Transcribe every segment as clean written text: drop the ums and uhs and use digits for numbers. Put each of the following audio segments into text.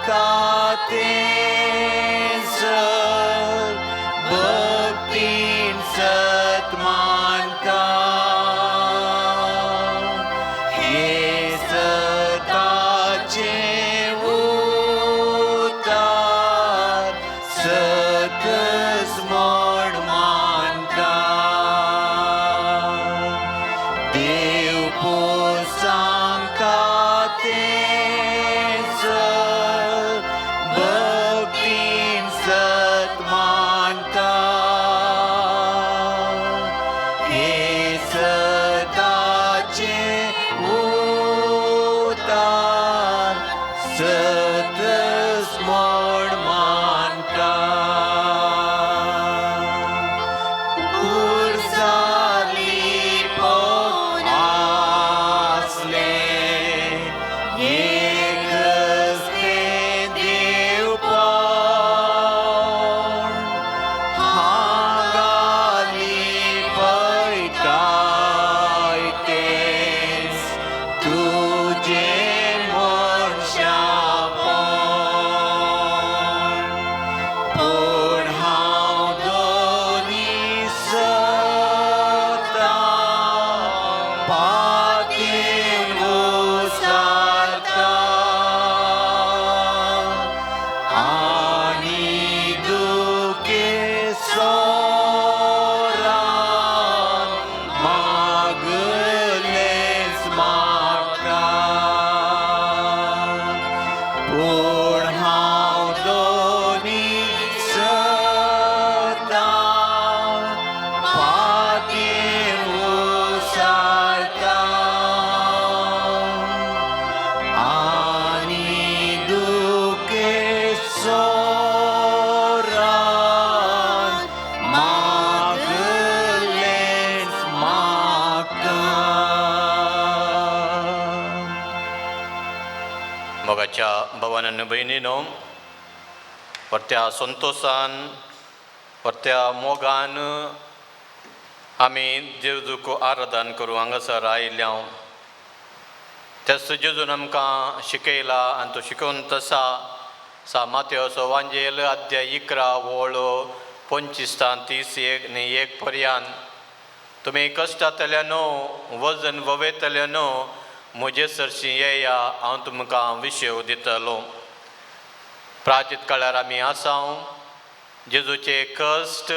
काते सर भक्तीन सतमान का हे सताचे उतार सतस म्हण मानता देव पोसांग काते भक्तीन सतमानता हे सताचे उतार सतस म्हण मानता उर्जाली पण आसले एकच ते देव पण हांगाली पळटाय तेच तुझे मनशापण पण हांव दोनी सता पातीन उसारता आनी दुखे सोरान मागलेच म्हाका पूण हांव दोनी सता पातीन उसारता आनी दुखे सोरान मागलेच म्हाका. मोगाच्या भवानान भयणीनो, परत्या संतोषान परत्या मोगान आमी जेजूक आराधन करूं हांगासर आयल्या. तेच जेजून आमकां शिकयला आनी तो शिकोवन तसा माथेवचो वांजेल अध्याय 11 वळो 25-31 पर्यंत तुमी कश्टांतल्यानो वजन ववेतल्यानो म्हजे सरशी येया, हांव तुमकां विशेव दितलो. प्राचीत काळार आमी आसां. जेजूचे कश्ट,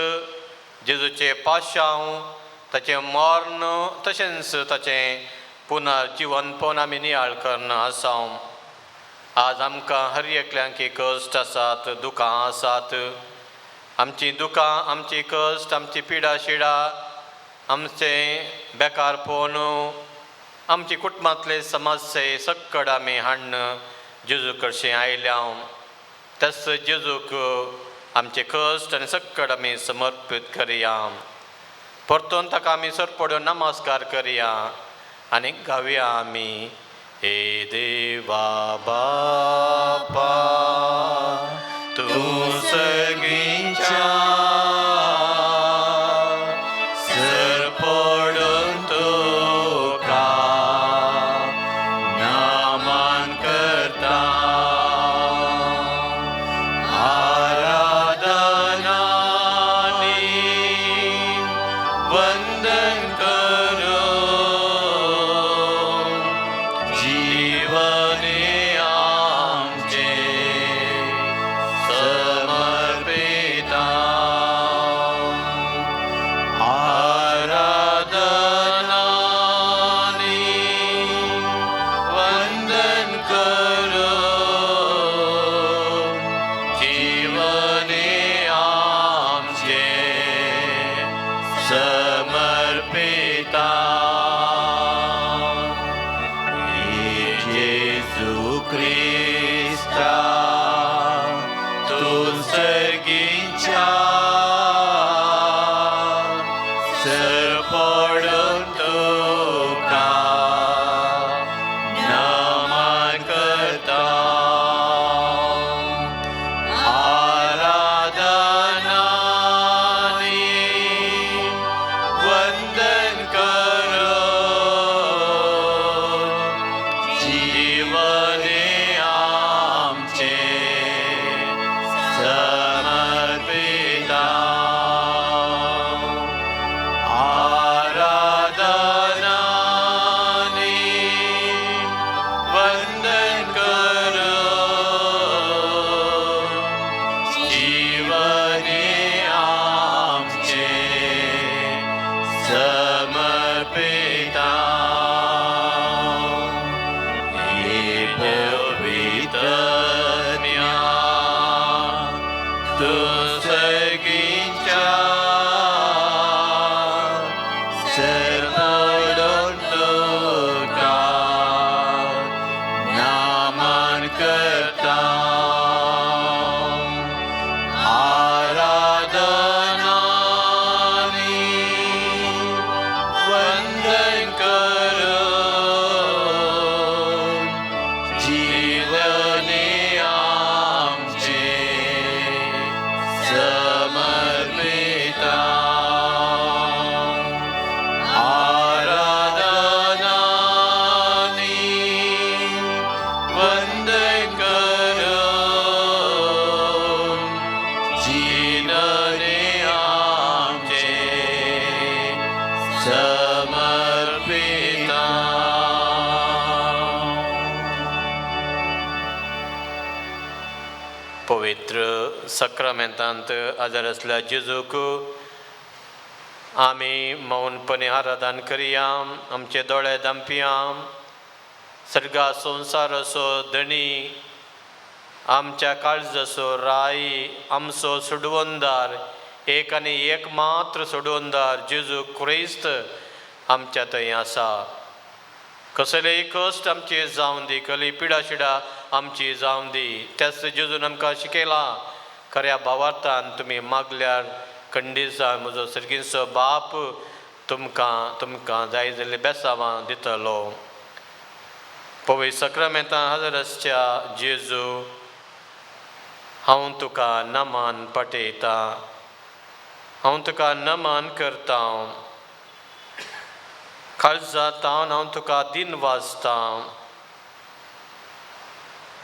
जेजूचे पाशांव, ताचें मरण, तशेंच ताचें पुनर्जीवन पण आमी नियाळ करना आसां. आज आमकां हर एकल्यांक कश्ट आसात, दुखां आसात. आमची दुखां, आमची कश्ट, आमची पिडा शिडा, आमचें बेकारपण, आमची कुटुंबांतले समस्ये सक्कड आमी हाडून जेजू कडशीं आयल्या. तेच जेजूक आमचे कश्ट आनी सक्कड आमी समर्पीत करया. परतून ताका आमी सरपडून नमस्कार करया आनी गावया आमी. हे देवा बापा तूं सगळींच्या सरपडून तुका नमन करता. आराधना आनी वंदन करून जीवने आमचे समर्पिता. पवित्र सक्रामेंतांत आदार असल्या जेजूक आमी मौनपणे आराधन करिया. आमचे दोळे धांपिया. सर्गा संसार असो धणी, आमच्या काळज असो राई, आमचो सोडवंदार, एक आनी एक मात्र सोडवंदार जेजू क्रिस्त आमच्या थंय आसा. कसलेय कश्ट आमचे जावं दी, कसली पिडा शिडा आमची जावं दी. त्याच जेजून आमकां शिकयला खऱ्या भावार्थान तुमी मागल्यार खंडीसा म्हजो सर्गीचो बाप तुमकां जाय जाल्ली बेसांवां दितलो. पवित्र सक्रामेंतां हाजीर आसच्या जेजू, हांव तुका नमन पटयता, हांव तुका नमन करता. काळजांतान हांव तुका दिन वाजता.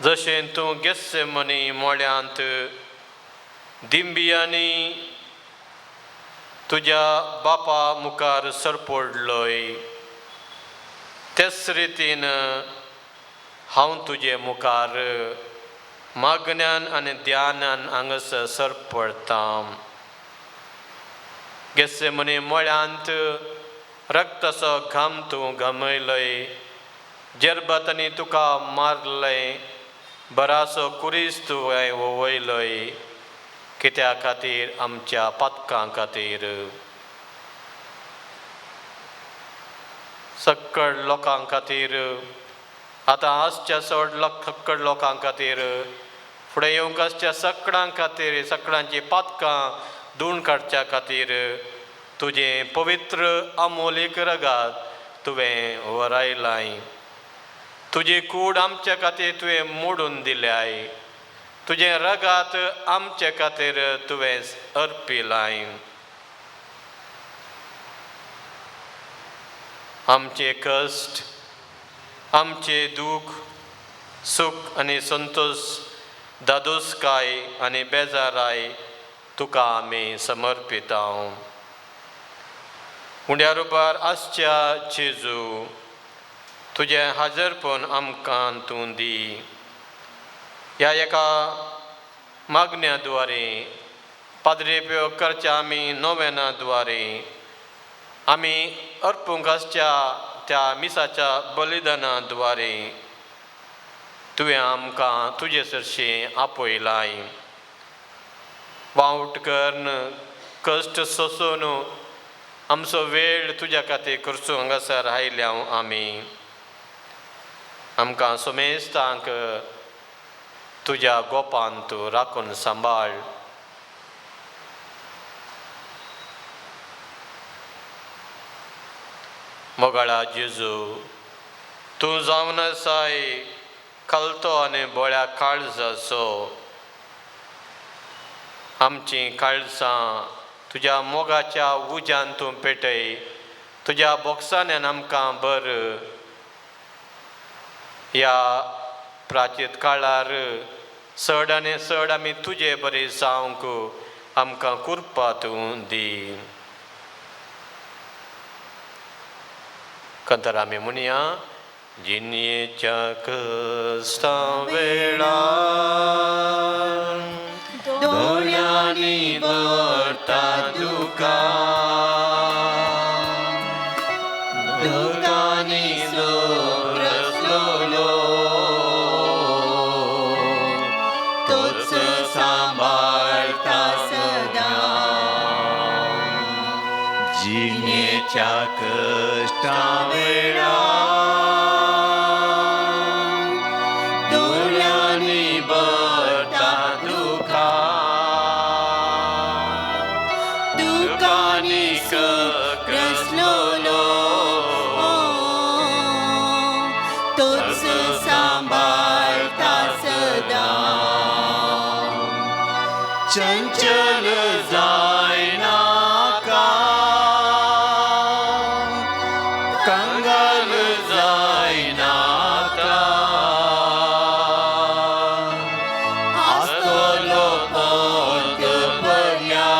जशें तूं गेत्सेमनी मोळ्यांत दिंबियांनी तुज्या बापा मुखार सरपोडलोय, तेच रितीन हांव तुजे मुखार मागण्यान आनी ध्यानान हांगासर सरपडटा. गेत्सेमनी मोळ्यांत रक्ताचो घाम तूं घामयलोय, जेरबतांनी तुका मारलय, बरासो कुरीस तुवें वोवयलोय. कित्या खातीर? आमच्या पातकां खातीर. सक्कड लोकां खातीर, आतां आसच्या सक्कड लोकां खातीर, फुडें येवंक आसच्या सगळ्यां खातीर, सगळ्यांची पातकां धुवन काडच्या खातीर तुजें पवित्र अमोलीक रगात तुवें वरायलाय. तुजी कूड आमच्या खातीर तुवें मोडून दिल्याय. तुजें रगात आमचे खातीर तुवें अर्पिलाय. आमचे कश्ट, आमचे दूख, सूख आनी संतोश, दादोसकाय आनी बेजाराय तुका आमी समर्पिता. उंड्या रुपार आसच्या जेजू, तुजें हाजरपण आमकां तूं दी. ह्या एका मागण्या द्वारे, पाद्रेप्यो करच्या आमी नोवेना द्वारे, आमी अर्पूंक आसच्या त्या मिसाच्या बलिदाना द्वारे तुवें आमकां तुजे सरशें आपयलाय. वावट करून कश्ट सोंसून आमचो वेळ तुज्या खातीर करचो हांगासर आयल्या आमी. आमकां सोमेस्तांक तुज्या गोपान तूं राखून सांबाळ. मोगाळा जेजू, तूं जावन आसाय खालतो आनी बोळ्या काळजाचो. आमचीं काळजां तुज्या मोगाच्या उज्यान तूं पेटय. तुज्या बोगसांनी आमकां भर. ह्या प्राचीत काळार चड आनी चड आमी तुजे बरे जावंक आमकां कृपा तूं दी. कंतर आमी म्हणया. जिणयेच्या कश्टां वेळार दोळ्यांनी भरता दुकां, दुकांनी लोक रसलोलो, तोच सांबाळता सदां. जिणयेच्या कश्टां वेळार दोळ्यांनी भरता दुकां, दुकांनी रसलोलो, तोच सांबाळता सदां. चंचल जायनाका, कंगाल जायनाका, आसतलो पंत पर्यान,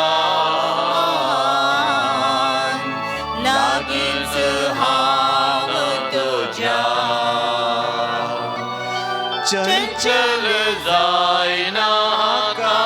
लागींच हांव तुज्या. चंचल जायनाका,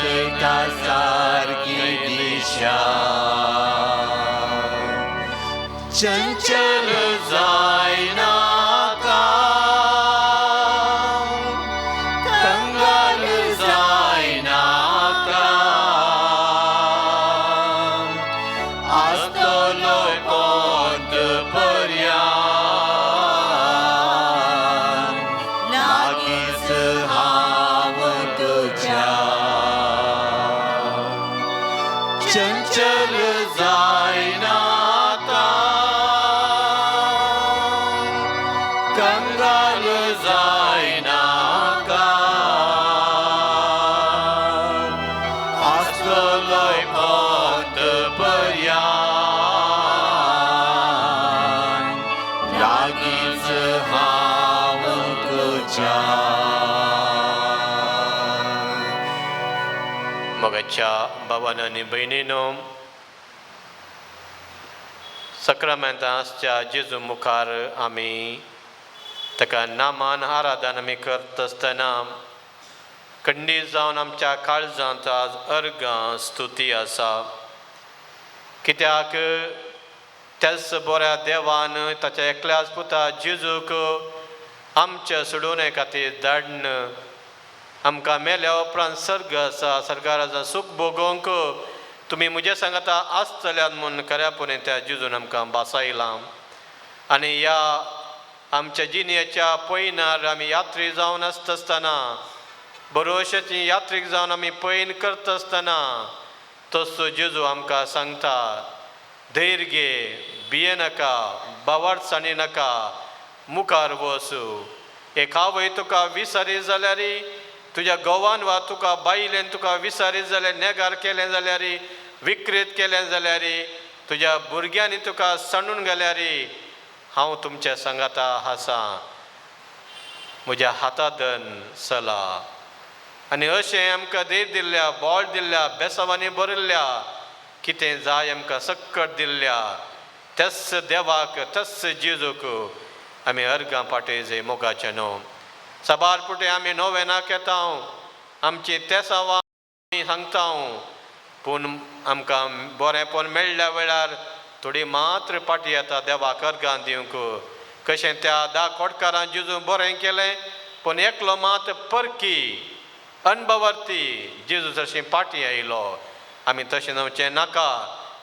सकता सारखी दिशा चंचल जायना का कंगाल जायना का आस्तलो पोंत पर्यान लागीच हांव तुझ्या चंचल जायना का कंगाल जायना का आस्तलोय पोंत पर्यान लागीच हांव तुझ्या मोगाच्या भावान आनी भयणीनो सक्रामेंताच्या जेजू मुखार आमी ताका नामान आराधन आमी करत आसतना खंडीत जावन आमच्या काळजांत आज अर्गां स्तुती आसा कित्याक त्याच बऱ्या देवान ताच्या एकल्याच पुता जेजूक आमच्या सोडूने खातीर धाडन आमकां मेल्या उपरांत सर्ग आसा सर्गार आसा सूख भोगोवंक तुमी म्हजे सांगाता आसतल्यात म्हूण खऱ्यापणी त्या जेजून आमकां बासायलां आनी ह्या आमच्या जिणेच्या पयणार आमी यात्री जावन आसता आसतना बरोवशाची यात्रेक जावन आमी पैन करता आसतना तसो जेजू आमकां सांगता धैर्य घे भिये नाका बावार्थसाणी नाका मुखार वचू एकावय तुका विसरी जाल्यार तुज्या घोवान वा तुका बायलेन तुका विसरीत जाल्यार नेगार केलें जाल्यार विकृत केलें जाल्यार तुज्या भुरग्यांनी तुका सांडून गेल्यार हांव तुमच्या सांगाता आसा म्हज्या हातादन चला आनी अशें आमकां देर दिल्ल्या बोळ दिल्ल्या बेसांवांनी भरिल्ल्या कितें जाय आमकां सक्कट दिल्ल्या तेच देवाक तेच जेजूक आमी अर्गां पाटयजे मोगाचें न्हू सबार पुटे आमी नोवेनाक येता आमची तेसांवां सांगता पूण आमकां बरेंपण मेळ्ळ्या वेळार थोडी मात्र पाटी येता देवाक अर्गां दिवंक कशें त्या 10 खोडकारां जेजू बरें केलें पूण एकलो मात परकी अणभवर्ती जेजू जशें पाटी आयलो आमी तशें जावचें नाका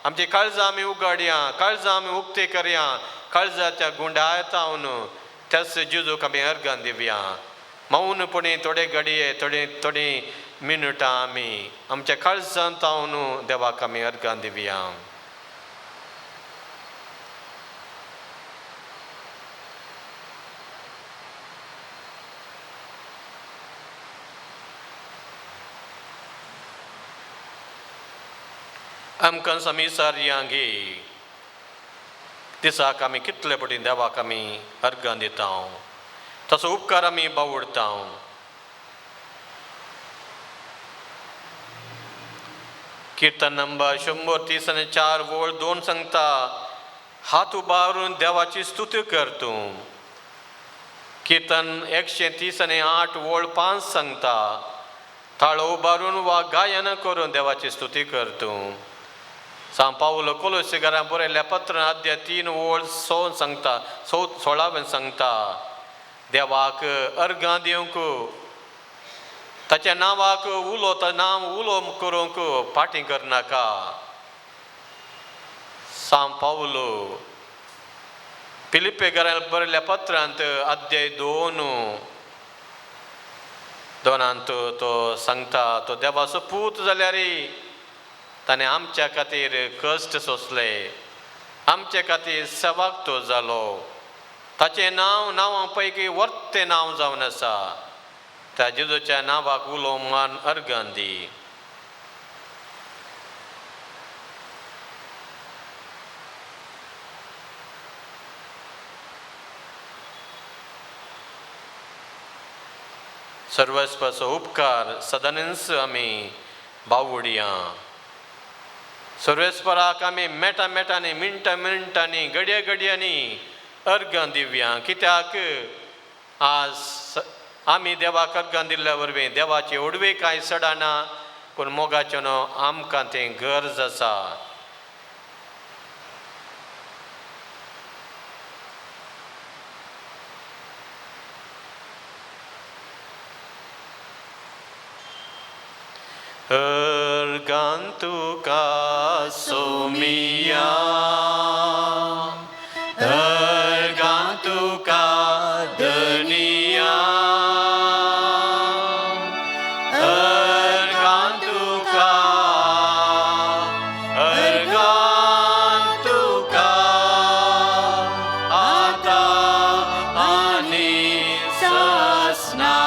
आमची काळजां आमी उगडया काळजां आमी उक्ती करया काळजाच्या गुंडायतावन त्याच जेजूक आमी अर्गां दिवया मौनपणी थोडे घडये थोडी मिनटां आमी आमच्या काळजांतावन देवाक आमी अर्गां दिवया आमकां समीसारयां घे दिसाक आमी कितले पटी देवाक आमी अर्गां दिता तसो उपकार आमी बावडता कीर्तन नंबर 134 वोळ 2 सांगता हात उबारून देवाची स्तुती कर तूं कीर्तन 138 वोळ 5 सांगता थाळो उबारून वा गायन करून देवाची स्तुती कर तूं सांग पावलो कोलोसेकारां बरयल्ल्या पत्र अध्याय 3 वोळ 16 सांगता 16 सांगता देवाक अर्गां दिवंक ताच्या नांवाक उलो तो नांव उलो करूंक फाटीं करनाका सांग पावलो फिलिप्पेकारां बरयल्ल्या पत्रांत अध्याय 2 तो सांगता तो देवाचो पूत जाल्यार ताणें आमच्या खातीर कश्ट सोंसले आमचे खातीर सेवाक तो जालो ताचें नांवां पैकी वर्तें नांव जावन आसा त्या जेजूच्या नांवाक उलो मान अर्गां दी सर्वस्वाचो उपकार सदांच आमी बावुडया सर्वेस्पराक आमी मेटांनी मिनटांनी घडयांनी अर्गां दिवया कित्याक आज आमी देवाक अर्गां दिल्ल्या वरवीं देवाची ओडवे कांय सडना पूण मोगाचें न्हू आमकां तें गरज आसा. अर्गां तुका सोमिया, अर्गां तुका धनिया, अर्गां तुका, अर्गां तुका आतां आनी ससना.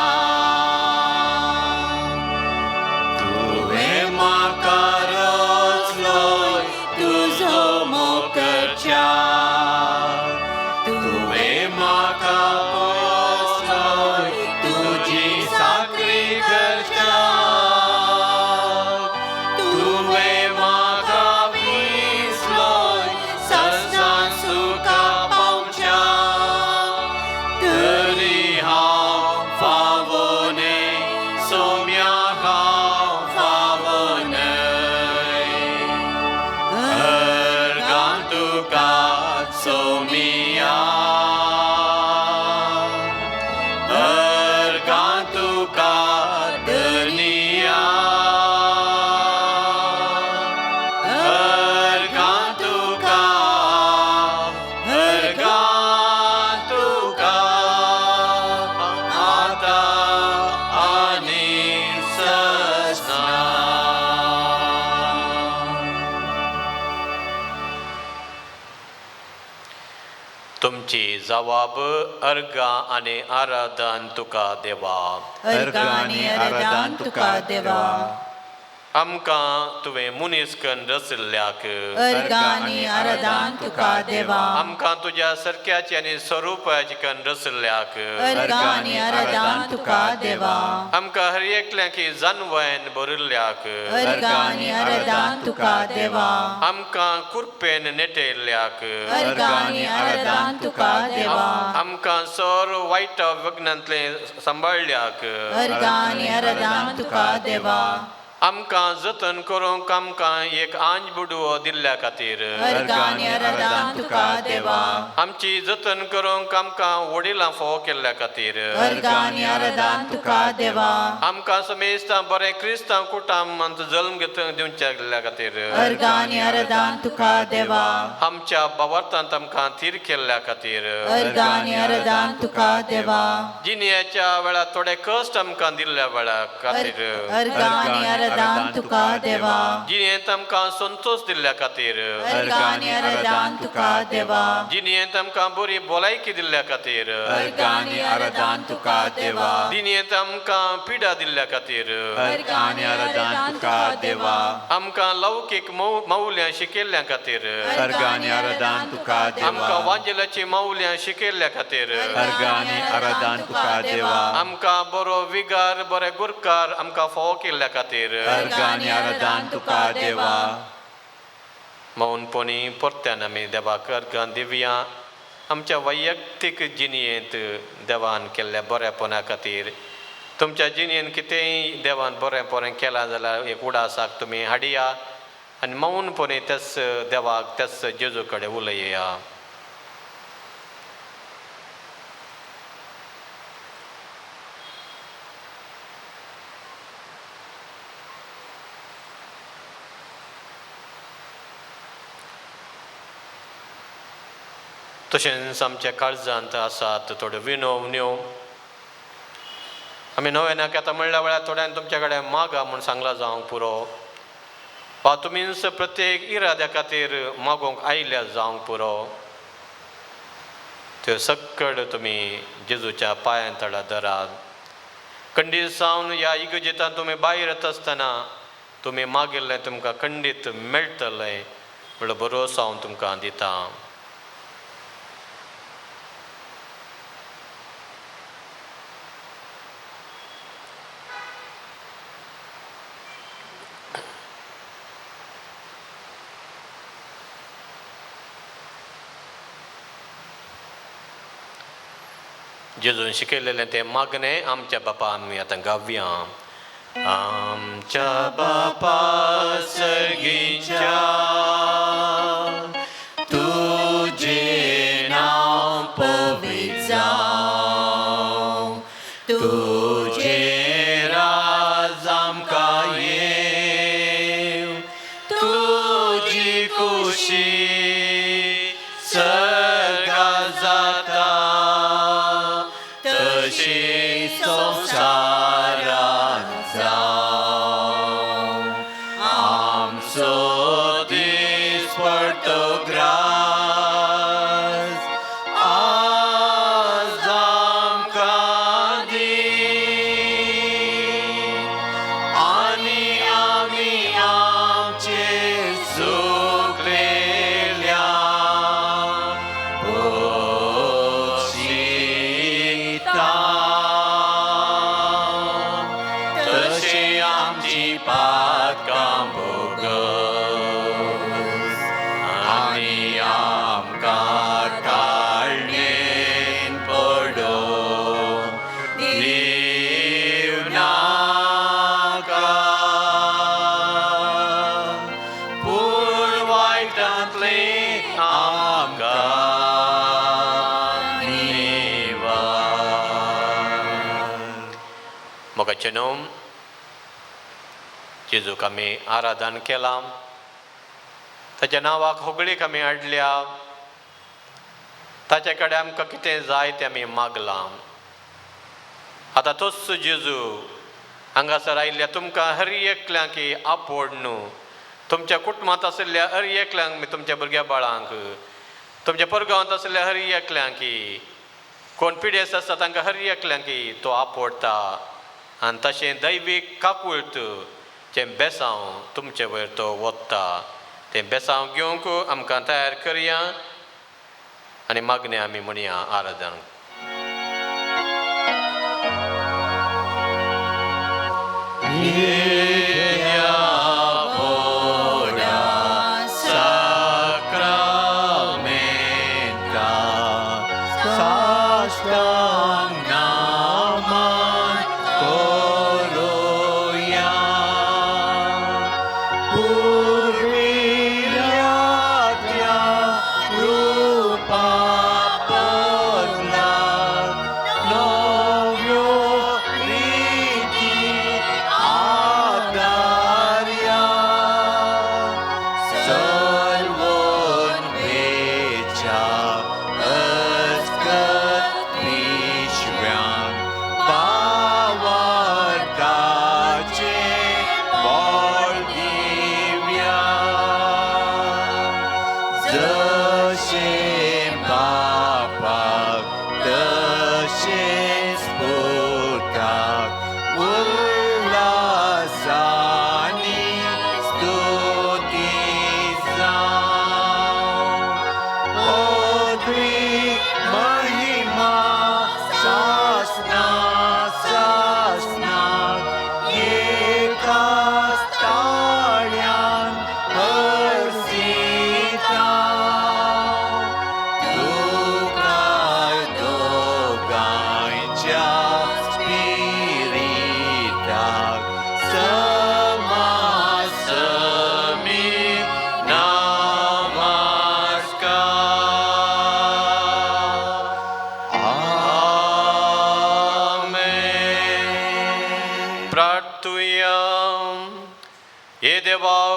तुमची जबाब अर्गा आनी आराधन तुका देवा. अर्गा आनी आराधन तुका देवा. आमकां तुवें मनीस करून रचल्ल्याक अर्गा आनी आराधन तुका देवा. आमकां तुज्या सरक्याची आनी स्वरुपाची करून रचल्ल्याक अर्गा आनी आराधन तुका देवा. आमकां हर एकल्याकी जानवान भरिल्ल्याक अर्गा आनी आराधन तुका देवा. आमकां कुरपेन नेटयल्ल्याक अर्गा आनी आराधन तुका देवा. आमकां सर वायट वग्नांतले सांबाळल्याक अर्गा आनी आराधन तुका देवा. आमकां जतन करूंक आमकां एक आंज बुडवो दिल्ल्या खातीर अर्गा आनी आराधन तुका देवा. आमची जतन करूंक आमकां वडिलां फोव केल्ल्या खातीर अर्गा आनी आराधन तुका देवा. आमकां समेस्तां बरें क्रिस्तांव कुटुंबांत जल्म दिवच्या गेल्ल्या खातीर अर्गा आनी आराधन तुका देवा. आमच्या भावार्थांत आमकां थीर केल्ल्या खातीर अर्गा आनी आराधन तुका देवा. जिनियाच्या वेळार थोडे कश्ट आमकां दिल्ल्या वेळा खातीर अर्गा आनी आराधन तुका देवा. जिणेंत आमकां संतोष दिल्ल्या खातीर अर्गा आनी आराधन तुका देवा. जिणेंत आमकां बरी भलायकी दिल्ल्या खातीर अर्गा आनी आराधन तुका देवा. जिणेंत आमकां पिडा दिल्ल्या खातीर अर्गा आनी आराधन तुका देवा. आमकां लौकीक मौल्यां शिकयल्ल्या खातीर अर्गा आनी आराधन तुका देवा. आमकां वांजेलाची मौल्यां शिकयल्ल्या खातीर अर्गा आनी आराधन तुका देवा. आमकां बरो विगार बरे गुरकार आमकां फोव केल्ल्या खातीर अर्गा आनी आराधन तुका देवा. मौनपणी परत्यान आमी देवाक अर्गां दिवया. आमच्या वैयक्तीक जिणयेंत देवान केल्ल्या बरेपणा खातीर तुमच्या जिणयेंत कितेंय देवान बरेपण केलां जाल्यार एक उडासाक तुमी हाडया आनी मौनपणी तेच देवाक तेच जेजू कडेन उलयया. तशेंच आमच्या काळजांत आसात थोड्यो विनवण्यो. आमी नव्यानाक येता म्हणल्या वेळार थोड्यान तुमच्या कडेन मागा म्हूण सांगला जावंक पुरो वा तुमीच प्रत्येक इराद्या खातीर मागोवंक आयल्या जावंक पुरो. त्यो सक्कड तुमी जेजूच्या पांयां तळा धरात. खंडीत सावन ह्या इगर्जेंतल्यान तुमी भायर येता आसतना तुमी मागिल्लें तुमकां खंडीत मेळटलें म्हणून भरोसो हांव तुमकां दितां. जेजून शिकयलेलें तें मागणें आमच्या बापा आमी आतां गावया. आमच्या बापा सर्गीच्या तुझे नाव पवित्र जावं, तुझे राज आमकां येवं, तुझी खुशी सर्गांत जाता तशी संवसारांत जावं. आमचो दीस पडतो ग्रास आज आमकां दी, आनी आमी आमचेर चुकलेल्या पक्षिता तशी आमची पातकां बोगस, आनी आमकां ताळणेन पडोवंक दिवं नाका, पूण वायटांतले आमकां निवार. मोगाचे नोम जेजूक आमी आराधन केलां, ताच्या नांवाक होगळीक आमी हाडल्या, ताचे कडेन आमकां कितें जाय तें आमी मागलां. आतां तोच जेजू हांगासर आयिल्ल्या तुमकां हर एकल्यांक आपोड न्हू, तुमच्या कुटुंबांत आशिल्ल्या हर एकल्यांक, तुमच्या भुरग्या बाळांक, तुमच्या परगांवांत आशिल्ल्या हर एकल्यांक, कोण पिडेस्त आसता तांकां हर एकल्यांक तो आपोडता. आनी तशें दैवीक काकूळट जें बेसांव तुमचे वयर तो वोत्ता, तें बेसांव घेवंक आमकां तयार करया आनी मागणें आमी म्हणया आराधन.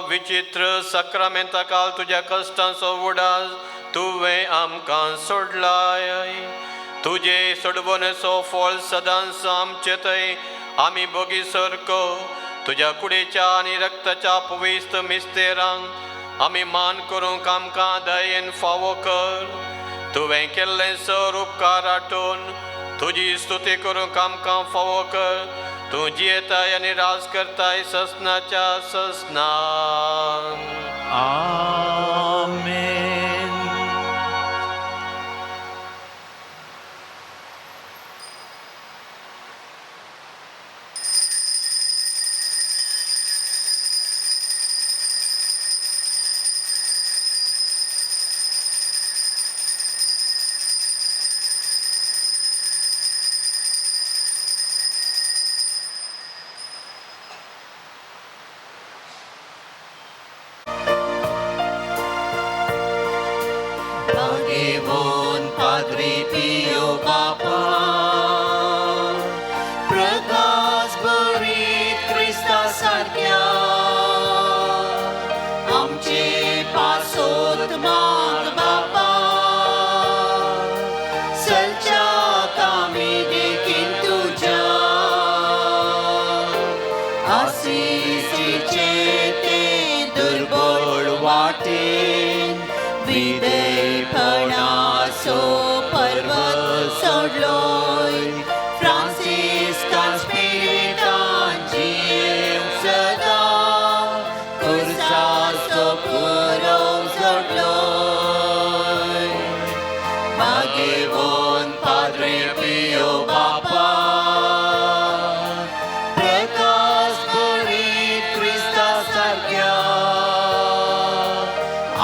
विचित्र सक्रमेंता काल तुझ्या कश्टांचो उडास तुवें आमकां सोडलाय. तुजे सोडवणेचो फळ सदांच आमचे थंय आमी बोगी सरको तुझ्या कुडीच्या आनी रक्ताच्या पवित्र मिस्तेरांक आमी मान करूंक आमकां दयेन फावो कर. तुवें केल्लें सर उपकार आठोवन तुजी स्तुती करूंक आमकां फावो कर. तूं जियेताय आनी राज करताय ससनाच्या ससनान. आमेन.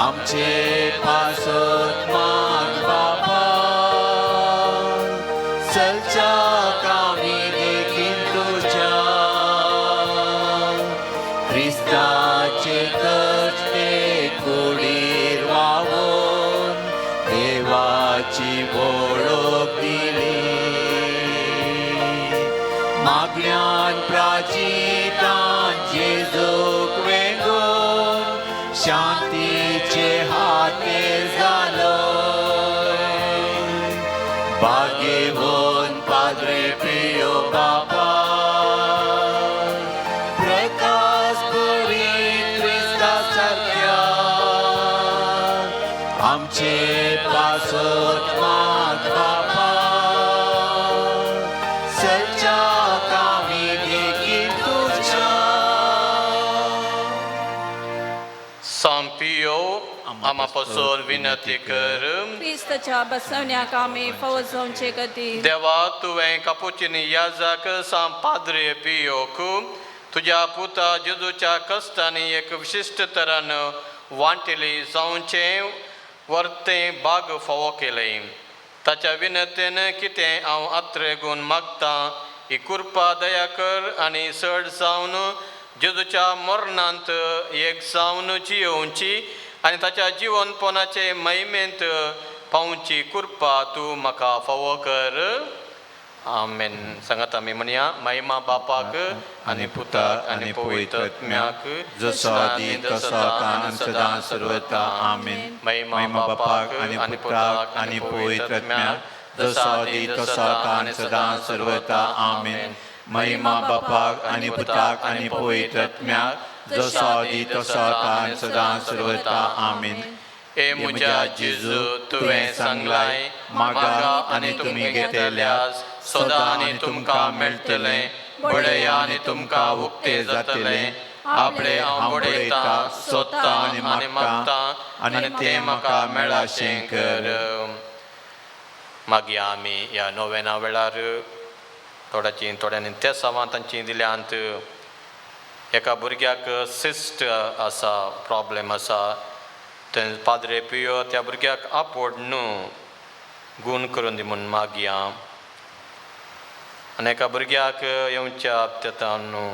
आमचे पासत माग बाबा चलच्या कामी देखील तुझ्या ख्रिस्ताचे कष्टे कुडीर वावून देवाची ओळख दिली मागण्यान प्राचितान जेजूक वेंगून शांतीचे हातेर जालो भाग्यवन पाद्रे प्रियो बाबा प्रकाश बरी क्रिस्ता सारक्या आमचे पासत माग बाबा सच्चा कामी देखील तुझ्या सांपियो आम्हापासून विनंती कर ख्रिस्ताच्या बसवण्या कामी फवजोवचे गती देवा तुवें कापुचिनी याजक सांप पाद्रे पियोक तुझ्या पुता जेजूच्या कश्टांनी एक विशिश्ट तरान वांटिली जावचें वर्तें भाग फावो केलें ताच्या विनंतेन कितें हांव आत्रेगून मागतां ही कृपा दया कर आनी चड जावन जेजूच्या मरणांत एक जावन जियोवची आनी ताच्या जिवनपणाचे महिमेंत पावची कृपा तूं म्हाका फावो कर आमेन सांगात आमी म्हणया महिमा बापाक आनी पुताक आनी पवित्र आत्म्याक जसो आदी तसो आता आनी सदां सर्वता आमीन महिमा बापाक आनी पुताक आनी पवित्र आत्म्याक जसो आदी तसो आता आनी सदां सर्वता आमीन महिमा बापाक आनी पुताक आनी पवित्र आत्म्याक जसो आदी तसो आता आनी सदां सर्वता आमीन ए म्हज्या जेजू तुवें सांगलाय मागा आनी तुमी घेतल्यास सदां आनी तुमकां मेळटलें बडया आनी तुमकां उक्ते जातलें आपले हांव बडयता सोदता आनी मागता आनी तें म्हाका मेळाशें कर मागीर आमी ह्या नोवेना वेळार थोड्यांनी त्या सवां तांची दिल्यांत एका भुरग्याक सिस्ट आसा प्रॉब्लेम आसा तें पाद्रे पियो त्या भुरग्याक आपोड न्हू गूण करून दी म्हूण मागया आनी एका भुरग्याक येवच्या हप्त्यात न्हू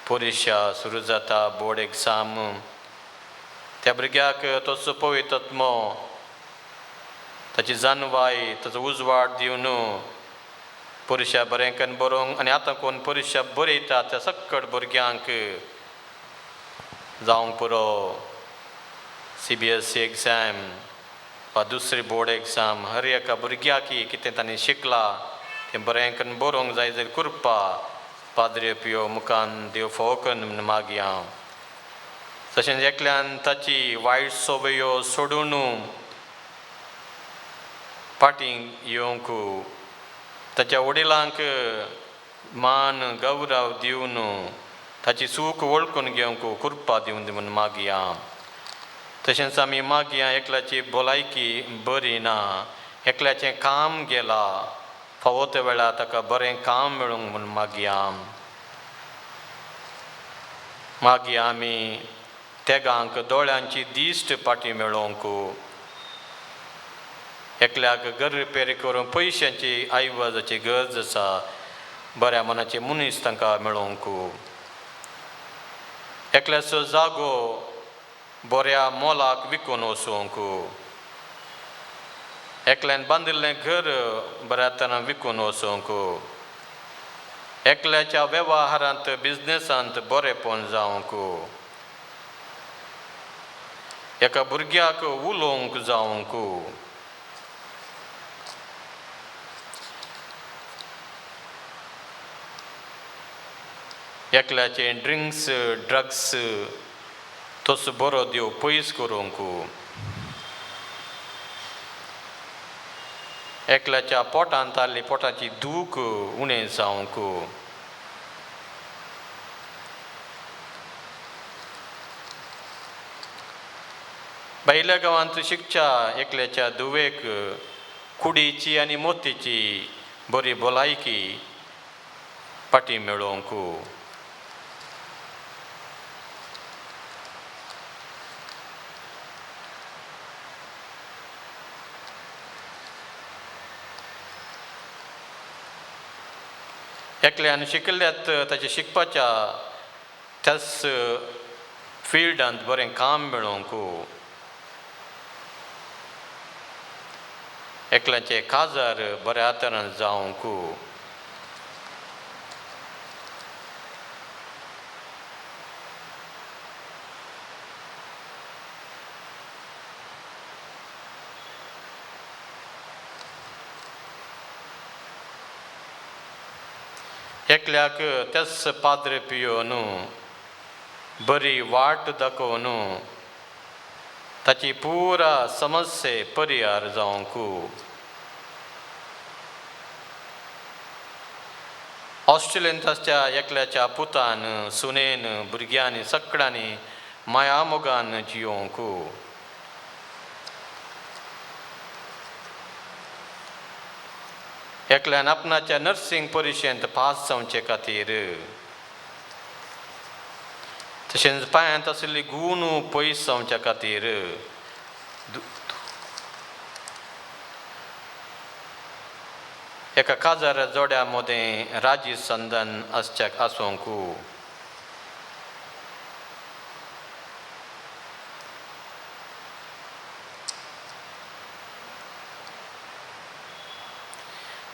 परीक्षा सुरू जाता बोर्ड एग्जाम त्या भुरग्याक तसो पवित्र आत्मो ताची जानवाय ताचो उजवाड दिवन परीक्षा बरें करून बरोवंक आनी आतां कोण परीक्षा बरयता त्या सक्कट भुरग्यांक जावंक पुरो CBSE एग्जाम वा दुसरी बोर्ड एग्जाम हर एका भुरग्याक कितें तांणी शिकला तें बरें करून बरोवंक जाय जाल्यार कृपा पाद्रे पियो मुखान देव फावो करून म्हूण मागया तशेंच एकल्यान ताची वायट सवयो सोडून फाटीं येवंक ताच्या वडिलांक मान गौरव दिवन ताची चूक वळखून घेवंक कृपा दिवन दी म्हूण मागया तशेंच आमी मागया एकल्याची भलायकी बरी ना एकल्याचें काम गेलां फावो त्या वेळार ताका बरें काम मेळूंक म्हूण मागया आमी तेगांक दोळ्यांची दिश्ट पाटी मेळोवंक एकल्याक घर रिपेर करून पयशांची आयवजाची गरज आसा बऱ्या मनाचे मनीस तांकां मेळोवंक एकल्याचो जागो बऱ्या मोलाक विकून वचोवंक एकल्यान बांदिल्लें घर बऱ्या तरान विकून वचोवंक एकल्याच्या वेव्हारांत बिजनेसांत बरेंपण जावंक एका भुरग्याक उलोवंक जावंक एकल्याचे ड्रिंक्स ड्रग्स तसो बरो देव पयस करूंक एकल्याच्या पोटांत आसली पोटाची दूख उणें जावंक भायल्या गांवांत शिक्षा एकल्याच्या दुवेक कुडीची आनी मोतीची बरी भलायकी पाटी मेळोवंक एकल्यान शिकिल्ल्यात ताचे शिकपाच्या त्याच फिल्डांत बरें काम मेळोवंक एकल्याचे काजार बऱ्या तरेन जावंक एकल्याक त्याच पाद्रे पियोन बरी वाट दाखोवन ताची पुरा समस्ये परिहार जावंक ऑस्ट्रेलियन ताच्या एकल्याच्या पुतान सुनेन भुरग्यांनी सगळ्यांनी माया मोगान जियोंक एकल्यान आपणाच्या नर्सिंग परिक्षेंत पास जावचे खातीर तशेंच पांयांत आशिल्ली गूण पयस जावच्या खातीर एका काजार जोड्या मदें राजी संधान आसूंक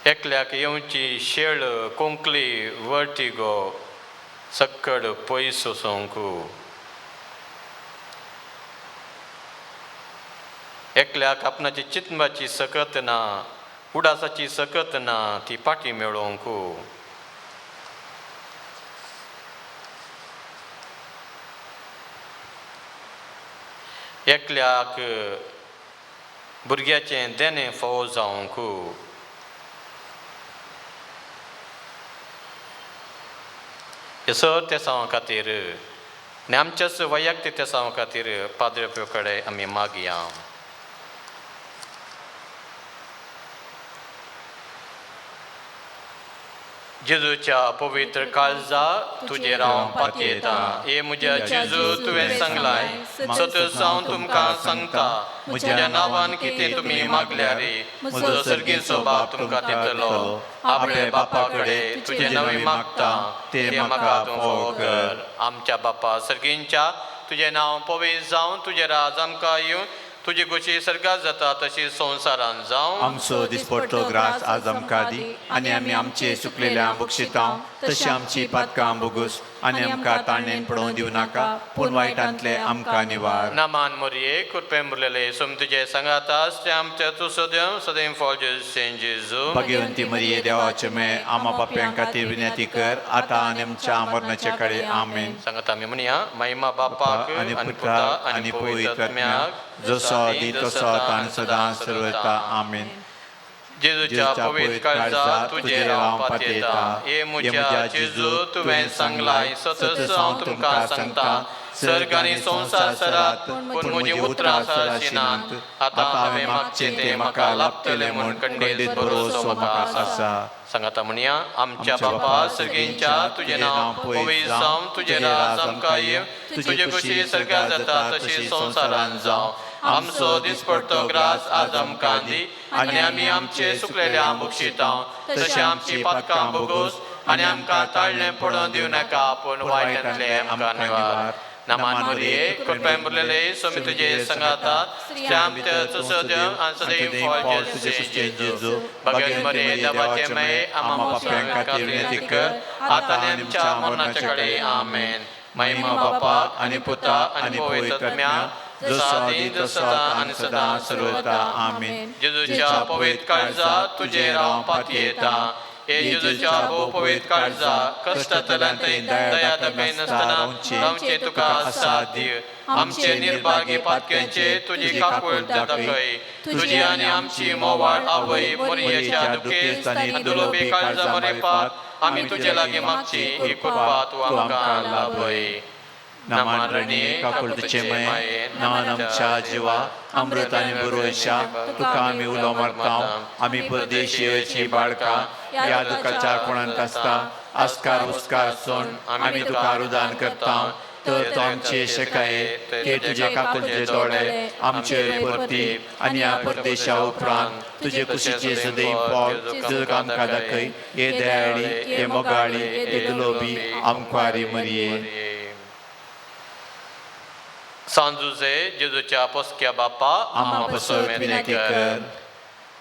एकल्याक येवची शेळ कोंकली वर्टिगो सक्कड पयस वचोंक एकल्याक आपणाची चिंतपाची सकत ना उडासाची सकत ना ती पाटी मेळोवंक एकल्याक भुरग्याचें देणें फोव जावंक सर तेसांवा खातीर आनी आमच्याच वैयक्तीक तेसांवा खातीर पाद्रे पियो कडेन आमी मागया जेजूच्या पवित्र काळजा तुजेर हांव पातयेता हे म्हज्या जेजू तुवें सांगलाय सतत जावन तुमकां सांगता म्हज्या नांवान कितें तुमी मागल्यार म्हजो सर्गेचो बाप तुमकां दितलो आपल्या बापा कडेन तुजें नवें मागता तें म्हाका तूं फोव कर आमच्या बापा सर्गींच्या तुजें नांव पवित्र जावन तुजें राज आमकां येवं तुजी गोशी सर्गात जाता तशी संवसारान जावं आमचो दिसपट्टो ग्रास आज आमकां दी आनी आमी आमचे चुकलेल्या बक्षितांव तशी आमची पातकां बोगूस आनी आमकां ताणेन पडोवन दिवं नाका पूण वायटांतले आमकां निवार नामान मोरये कृपेन भरलेले सोम तुजे सांगातास ते आमच्या तूं सदैव सदैव फॉल सेंट जेजू भगवंती मरिये देवाचे मे आमा पाप्यां खातीर विनंती कर आतां आनी आमच्या मरणाचे कडेन आमेन सांगता आमी म्हणया महिमा बापाक आनी पुत्राक आनी पवित्र आत्म्याक जसो आदी तसो आतां आनी सदां सर्वता आमेन जेजूच्या पवित्र काळजा तुजेर हांव पातयता हे म्हज्या जेजू तुवें सांगलाय सतत जावन तुमकां सांगता सर्ग आनी संवसार सरात पूण म्हजी उतरां सरशिनात आतां हांवें मागचें तें म्हाका लाभतलें म्हूण खंडीत भरोसो म्हाका आसा सांगाता म्हणया आमच्या बापा सर्गेंच्या तुजें नांव पवित्र जावन तुजें राज आमकां येवं तुजे कुशी सर्गात जाता तशी संवसारान जावं आमचो दिसपट्टो ग्रास आज आमकां दी आनी आमी आमचे सुकलेल्या बक्षितांव तशें आमची पातकां बोगूस आनी आमकां ताळणें पडोवन दिवं नाका पूण वायटांतले आमकां निवार नामान मरिये कृपेन भरलेले सोमी तुजे सांगातात श्याम ते सदैव आनी सदैव फॉल जेजू भगवान मरिये देवाचे माये आमा पाप्यां खातीर विनंती कर आतां आनी आमच्या मरणाचे कडेन आमेन महिमा बापाक आनी पुताक आनी पवित्र आत्म्याक जसो आदी तसो आतां आनी सदां सर्वता आमेन जेजूच्या पवित्र काळजा तुजेर हांव पातयेता हे जेजूच्या भोव पवित्र काळजा कश्टांतल्यान दया दमेन नासतना रावचे तुका साथ दिय आमचे निर्भागी पातक्यांचे तुजी काकूळ दाखय तुजी आनी आमची मोवाळ आवय मरियेच्या दुखेस्त आनी दुलोबी काळजा मरेपात आमी तुजे लागीं मागची ही कृपा तूं आमकां लाभय नामान रणी काकुळचे मये नामान आमच्या जिवा अमृत आनी बरोशा तुका आमी उलो मारता आमी परदेशीची बाळकां ह्या दुखाच्या कोणांत आसता आस्कार उस्कार सोन आमी तुका रुदान करता तर तो आमचे शकाये ते तुझे काकुलचे दोळे आमचे परती आनी ह्या परदेशा उपरांत तुझे कुशीचे सदैव पावल तुझं काम दाखय ये दयाळी ये मोगाळी ये दुलोबी आमकारी मरिये. सांजुजे जेजूच्या पोसक्या बापा आम्हा पसत विनंती कर.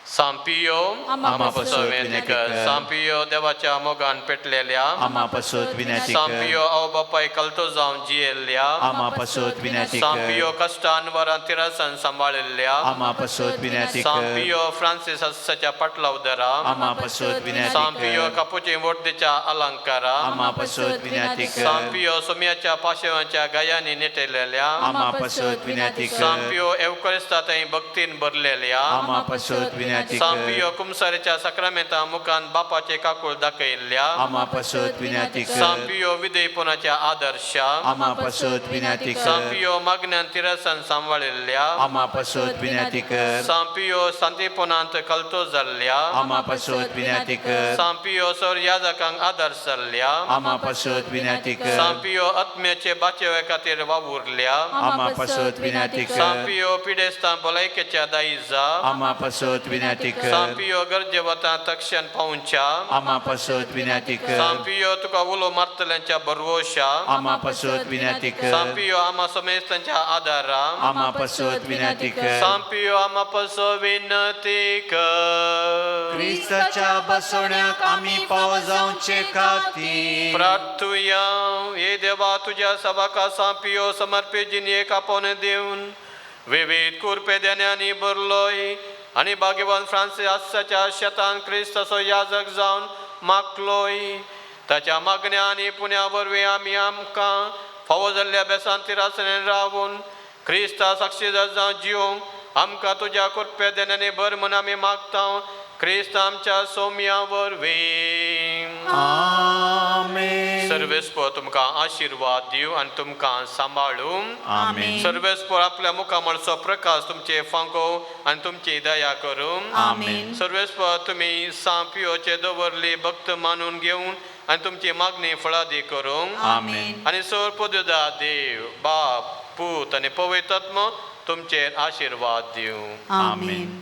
सांपियो आम्हा पसत विनंती कर. सांपियो देवाच्या मोगान पेटलेल्या आम्हा पसत विनंती कर. सांपियो आओ बापाय कलतो जावन जियेल्ल्या आम्हा पसत विनंती सांपियो कर. कष्टान वरां तिरासन सांबाळिल्ल्या आम्हा पसत विनंती कर. सांपियो फ्रांसिस अस्साच्या पाटला उदरा आम्हा पसत विनंती सांपियो कर. कापुची वर्देच्या अलंकारा आम्हा पसत विनंती कर. सांपियो सोम्याच्या पाशेवांच्या गायांनी नेटलेल्या आम्हा पसत विनंती कर. सांपियो एवकरिस्तांतय भक्तीन भरलेल्या आम्हा पसत विनंती कर. सांपियो कुमसारेच्या सक्रामेंता मुखान बापाचे काकूळ दाखयल्ल्या आम्हा पसत विनंती कर. सांपियो विधेयपणाच्या आदर्शा आम्हा पसत विनंती कर. सांपियो मागण्यान तिरसन सांबाळिल्ल्या आम्हा पसत विनंती कर. सांपियो शांतीपणांत कलतो जाल्ल्या आम्हा पसत विनंती कर. सांपियो सौर याजकांक आदर्श जाल्ल्या आम्हा पसत विनंती कर. सांपियो आत्म्याचे बाचेवे खातीर वावुरल्या आम्हा पसत विनंती कर. सांपियो पिडेस्तां भलायकेच्या दायजा आम्हा पसत विनंती कर. सांपियो गरजेवतां तक्षण पावच्या आम्हा पसत विनंती कर. सांपियो तुका उलो मारतल्यांच्या बरवोशा आम्हा पसत विनंती कर. सांपियो आम्हा समेस्तांच्या आदारा आम्हा पसत विनंती कर. सांपियो आम्हा पसो विनंती कर. क्रिस्ताच्या बसवण्याक आम्ही पाव जावचे खातीर प्रार्थुया ये देवा तुझ्या सभाका सांपियो समर्पित जिने कापोन देऊन विविध कुरपे देण्यानी भरलोय आणि भाग्यवान फ्रांसिस अस्साच्या शेतान क्रिस्तसो याजक जावन मागलोय. ताच्या मागण्या आनी पुण्या वरवीं आमी आमकां फावो जाल्ल्या बेसांती रासनेन रावून क्रिस्ता साक्षीदार जावन जिवंक आमकां तुज्या कुरपे देण्यानी भर म्हूण आमी मागता. क्रिस्त आमच्या सौम्या वरवीं. आमेन. सर्वेस्पर तुमकां आशिर्वाद दिव आनी तुमकां सांबाळूं. आमेन. सर्वेस्पर आपल्या मुखामळचो प्रकाश तुमचे फांको आनी तुमची दया करूं. आमेन. सर्वेस्पर तुमी सांपियोचे दवरली भक्त मानून घेवन आनी तुमची मागणी फळादी करूं. आमेन. आनी सर पदुदा देव बाप पूत आनी पवित्र आत्मा तुमचेर आशिर्वाद दिवं. आमेन.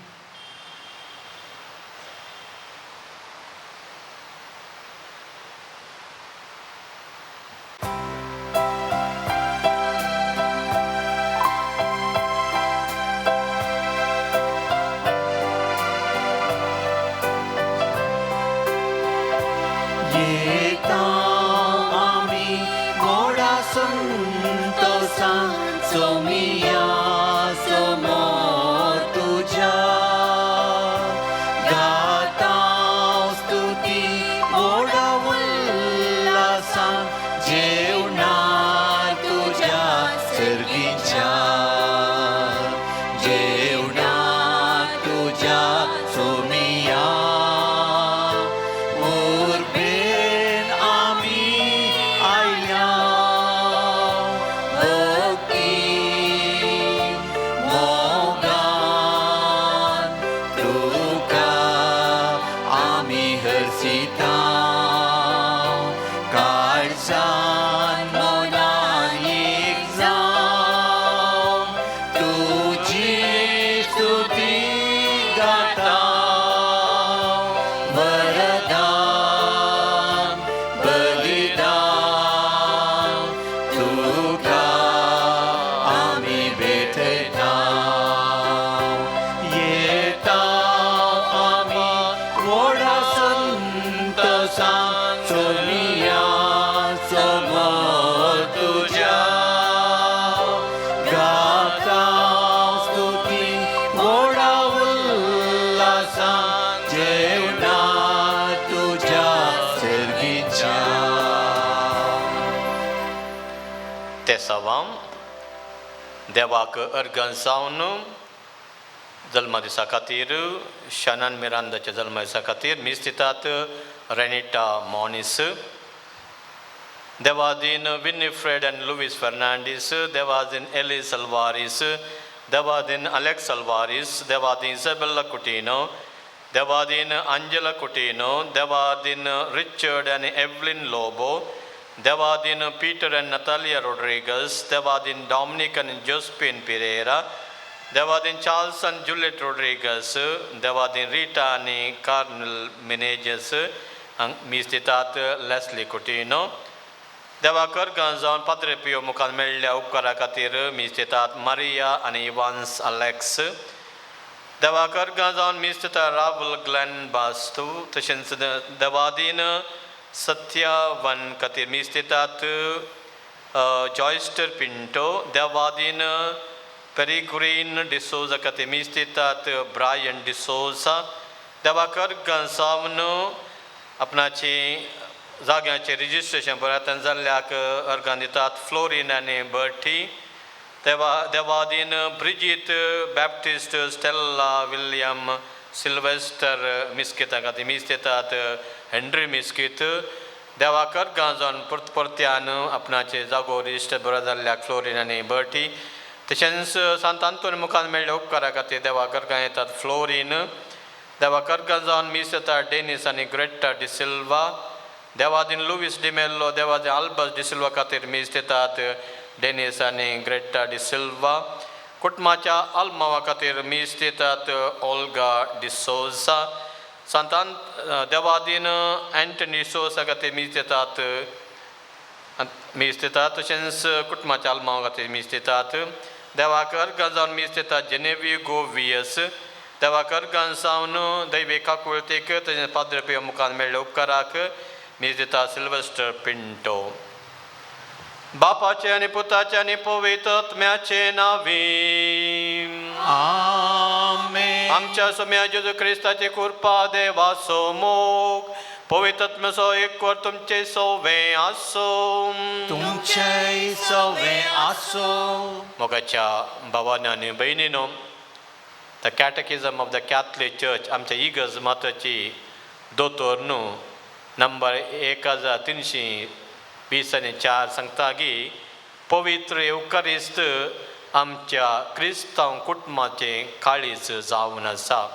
देवाक अर्गन जावन जल्मा दिसा खातीर शानान मिरांदाच्या जल्मा दिसा खातीर मिस्तितात रेनिटा मॉनिस, देवादीन विनिफ्रेड एंड लुईस फर्नांडीस, देवादीन एलिस अल्वारिस, देवादीन अलेक्स अल्वारिस, देवादीन इसाबेला कुटिनो, देवादीन अंजेला कुटिनो, देवादीन Richard and Evelyn Lobo, Devadin Peter and Natalia Rodriguez, Devadin Dominic and Josephine Pereira, Devadin Charles and Juliet Rodriguez, Devadin Rita and Carnel Meneges, Mistitat Leslie Coutinho, Devakar Ganzon Padre Pio Mukan Melia Ukara Katir, Mistitat Maria and Evans Alex, Devakar Ganzon Mistita Ravel Glenn Bastu, Tashins Devadin Satya Van Katir Mistitat Joyster Pinto, Devadin Peregrine D'Souza Katir Mistitat Brian D'Souza, Devakar Ganzamno आपणाची जाग्याचे registration बऱ्यातन जाल्ल्याक अर्गां दितात Florine आनी Bertie देवादीन Bridget Baptist Stella William Sylvester Mesquita खातीर मीस दितात हेनरी मिस्कीत देवाकर गांजोन परत्यान आपणाचे जागो रजिस्टर बरो जाल्ल्याक फ्लोरीन आनी बर्टी तशेंच सांत आंतोन मुखार मेळ्ळ्या उपकारा खातीर देवाकर गां येतात fluorine Devakar Ganzon Miseta Denis and Greta De Silva, Devadin Luis De Mello, Devadin Albas De Silva Katir Mistetat, Denis and Greta De Silva, Kutmacha Almawa Katir Mistetat, Olga De Souza, Santan Devadin Anthony Sosa Katir Mistetat, Shens Kutmacha Almawa Katir Mistetat, Devakar Ganzon Mistetat Genevieve Govius, Devakar Ganzavnu Daiveka Kultik, Padre Pio Mukan Melo Karak, Mizita Sylvester Pinto. Bapace ani putace ani povitatmeace navim. Amen. Amcia somia Jesu Christace curpa deva somog, povitatme so ekor tumce sove asom. Tumce sove asom. Mogacha Bhavanani Bainino. The Catechism of the Catholic Church, आमच्या इगर्ज मताची दोतोर न्हू number 1324 सांगता की पवित्र एवकारिस्त आमच्या क्रिस्तांव कुटुंबाचे काळीज जावन आसा.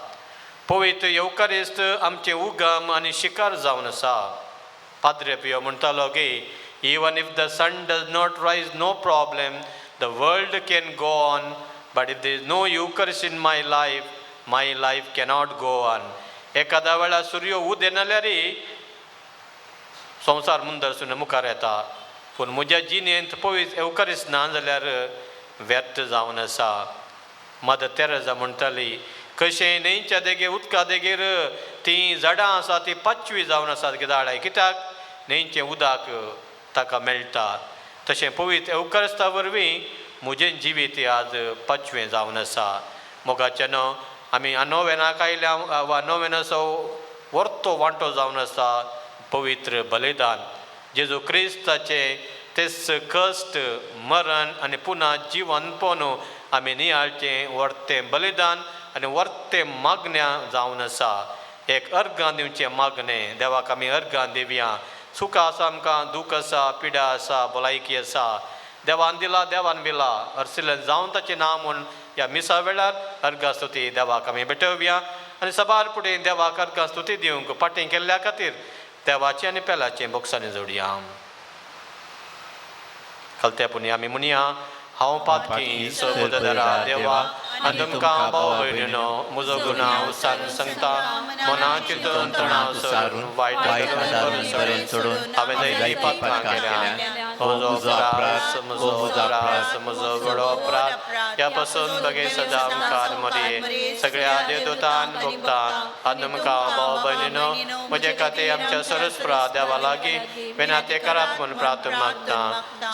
पवित्र एवकारिस्त आमचे उगम आनी शिकार जावन आसा. पाद्रे पियो म्हणटालो की even if the sun does not rise, no problem, the world can go on. But if there is no Eucharist in my life cannot go on. एखाद्या वेळा सूर्य उदय नाल्यारी संवसार मुंदरसून मुखार येता पूण म्हज्या जिणेंत पवित्र एवकारिस्ट ना जाल्यार व्यर्थ जावन आसा. मदर तेरेसा म्हणटाली कशें न्हंयच्या देगेर उदका देगेर तीं झाडां आसा तीं पाचवी जावन आसात झाडां कित्याक न्हंयचें उदक ताका मेळटा तशें पवित्र एवकारिस्ता वरवीं म्हजें जिवीत आज पाचवें जावन आसा. मोगाचें न्हू आमी नोवेनाक आयल्या वा नोवेनाचो वर्तो वांटो जावन आसा पवित्र बलिदान. जेजू क्रिस्ताचें तेच कश्ट मरण आनी पुना जिवन पोनू आमी नियाळचें वर्तें बलिदान आनी वर्तें मागण्या जावन आसा. एक अर्गां दिवचें मागणें देवाक आमी अर्गां दिवया. सुख आसा आमकां दूख आसा पिडा आसा भलायकी आसा देवान दिला देवान बिला अर्सिलन जावन ताचें नांव म्हूण ह्या मिसा वेळार अर्गा स्तुती देवाक आमी भेटोवया आनी सबार फुडें देवाक अर्गा स्तुती दिवंक पाटें केल्ल्या खातीर देवाचें आनी पेलाचें बोक्सांनी जोडया. खालत्यापुनी आमी म्हणया हांव पातकी सबुदरा देवा आनी तुमकां भाव भयणीनो म्हजो गुन्यांव सान सांगता मना चिंतून तणाव सारून वायट आदारून सोडून हांवें जायतीं पातकां केल्यां. म्हजो अपराध म्हजो व्हडलो अपराध ह्या पासून बगे सदां मुखार मरे सगळ्या देवदूतांक भोगता आनी तुमकां भाव भयणीनो म्हजे खातीर आमच्या सरस्प्रा देवा लागीं विनाते करात म्हूण प्रार्थना मागता.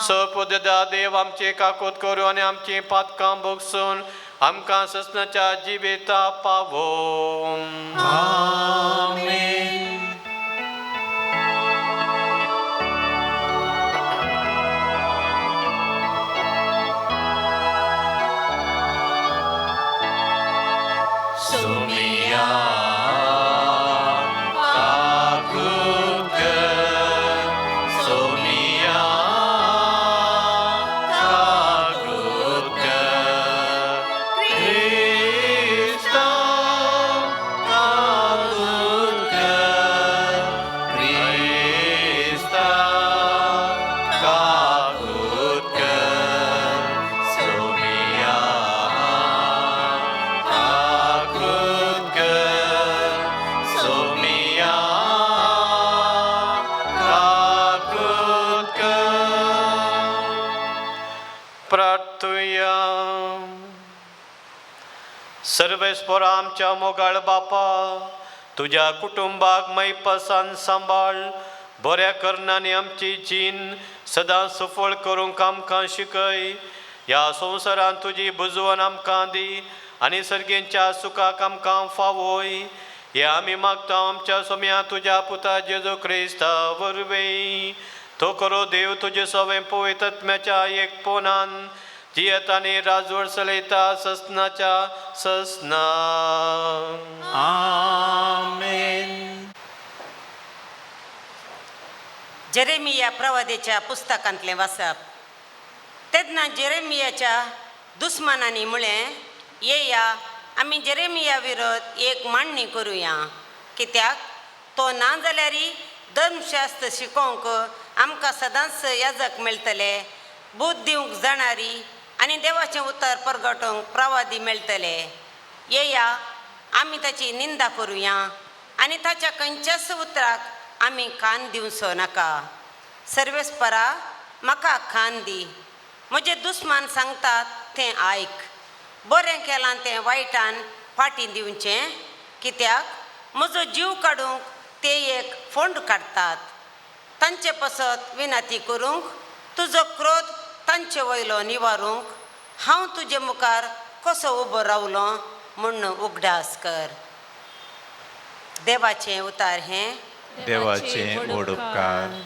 सपुददा देव आमची काकूत करूं आनी आमचीं पातकां भोगसून आमकां ससनाच्या जिविता पावो. आमेन. Sumia takut ke Sumia takut ke Krista takut ke Krista सर्वेस्परा आमच्या मोगाळ बापा, तुझ्या कुटुंबाक मैपसान सांबाळ, बऱ्या करणांनी आमची जीण सदां सफळ करूंक आमकां शिकय. ह्या संवसारांत तुजी बुजवण आमकां दी आनी सर्गेंच्या सुखाक आमकां फावोय. हे आमी मागता आमच्या सोम्या तुज्या पुता जेजू क्रिस्ता वरवीं. तो करो देव तुजे सवें पवित्र आत्म्याच्या एकपणान जियेत आनी राजवट चलयता ससनाच्या ससना. आमेन. जेरेमिया प्रवादेच्या पुस्तकांतलें वाचप. तेन्ना जेरेमियाच्या दुस्मानांनी म्हळें, येया आमी जेरेमिया विरोध एक मांडणी करुया, कित्याक तो ना जाल्यारय धर्मशास्त्र शिकोवंक आमकां सदांच याजक मेळटले, बोध दिवंक जाणारी आनी देवाचें उतर परगटोवंक प्रवादी मेळटले. येया आमी ताची निंदा करुया आनी ताच्या खंयच्याच उतराक आमी कान दिवचो नाका. सर्वेस्परा, म्हाका कान दी. म्हजे दुस्मान सांगतात तें आयक. बरें केलां तें वायटान फाटीं दिवचें, कित्याक म्हजो जीव काडूंक ते एक फोंड काडटात. तांचे पसत विनंती करूंक, तुजो क्रोध तांचे वयलो निवारूंक हांव तुजे मुखार कसो उबो रावलो म्हूण उगडास कर. देवाचें उतार हें. देवाचे व्हड उपकार.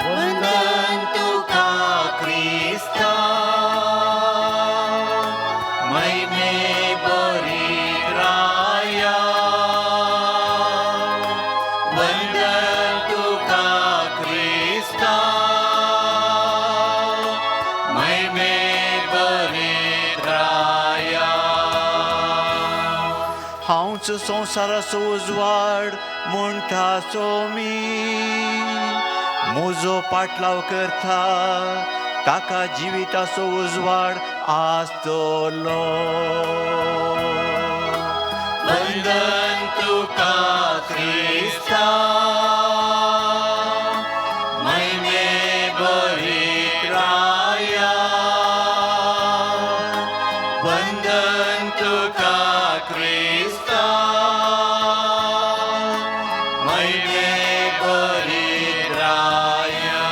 वंदन आमचो संवसाराचो उजवाड म्हणटाचो मी म्हजो पाटलाव करता ताका जिविताचो उजवाड आसतलो वंदन तुका क्रिस्ता महिमे बरीत राया वंदन तुका क्रिस्ता महिमे बरीत राया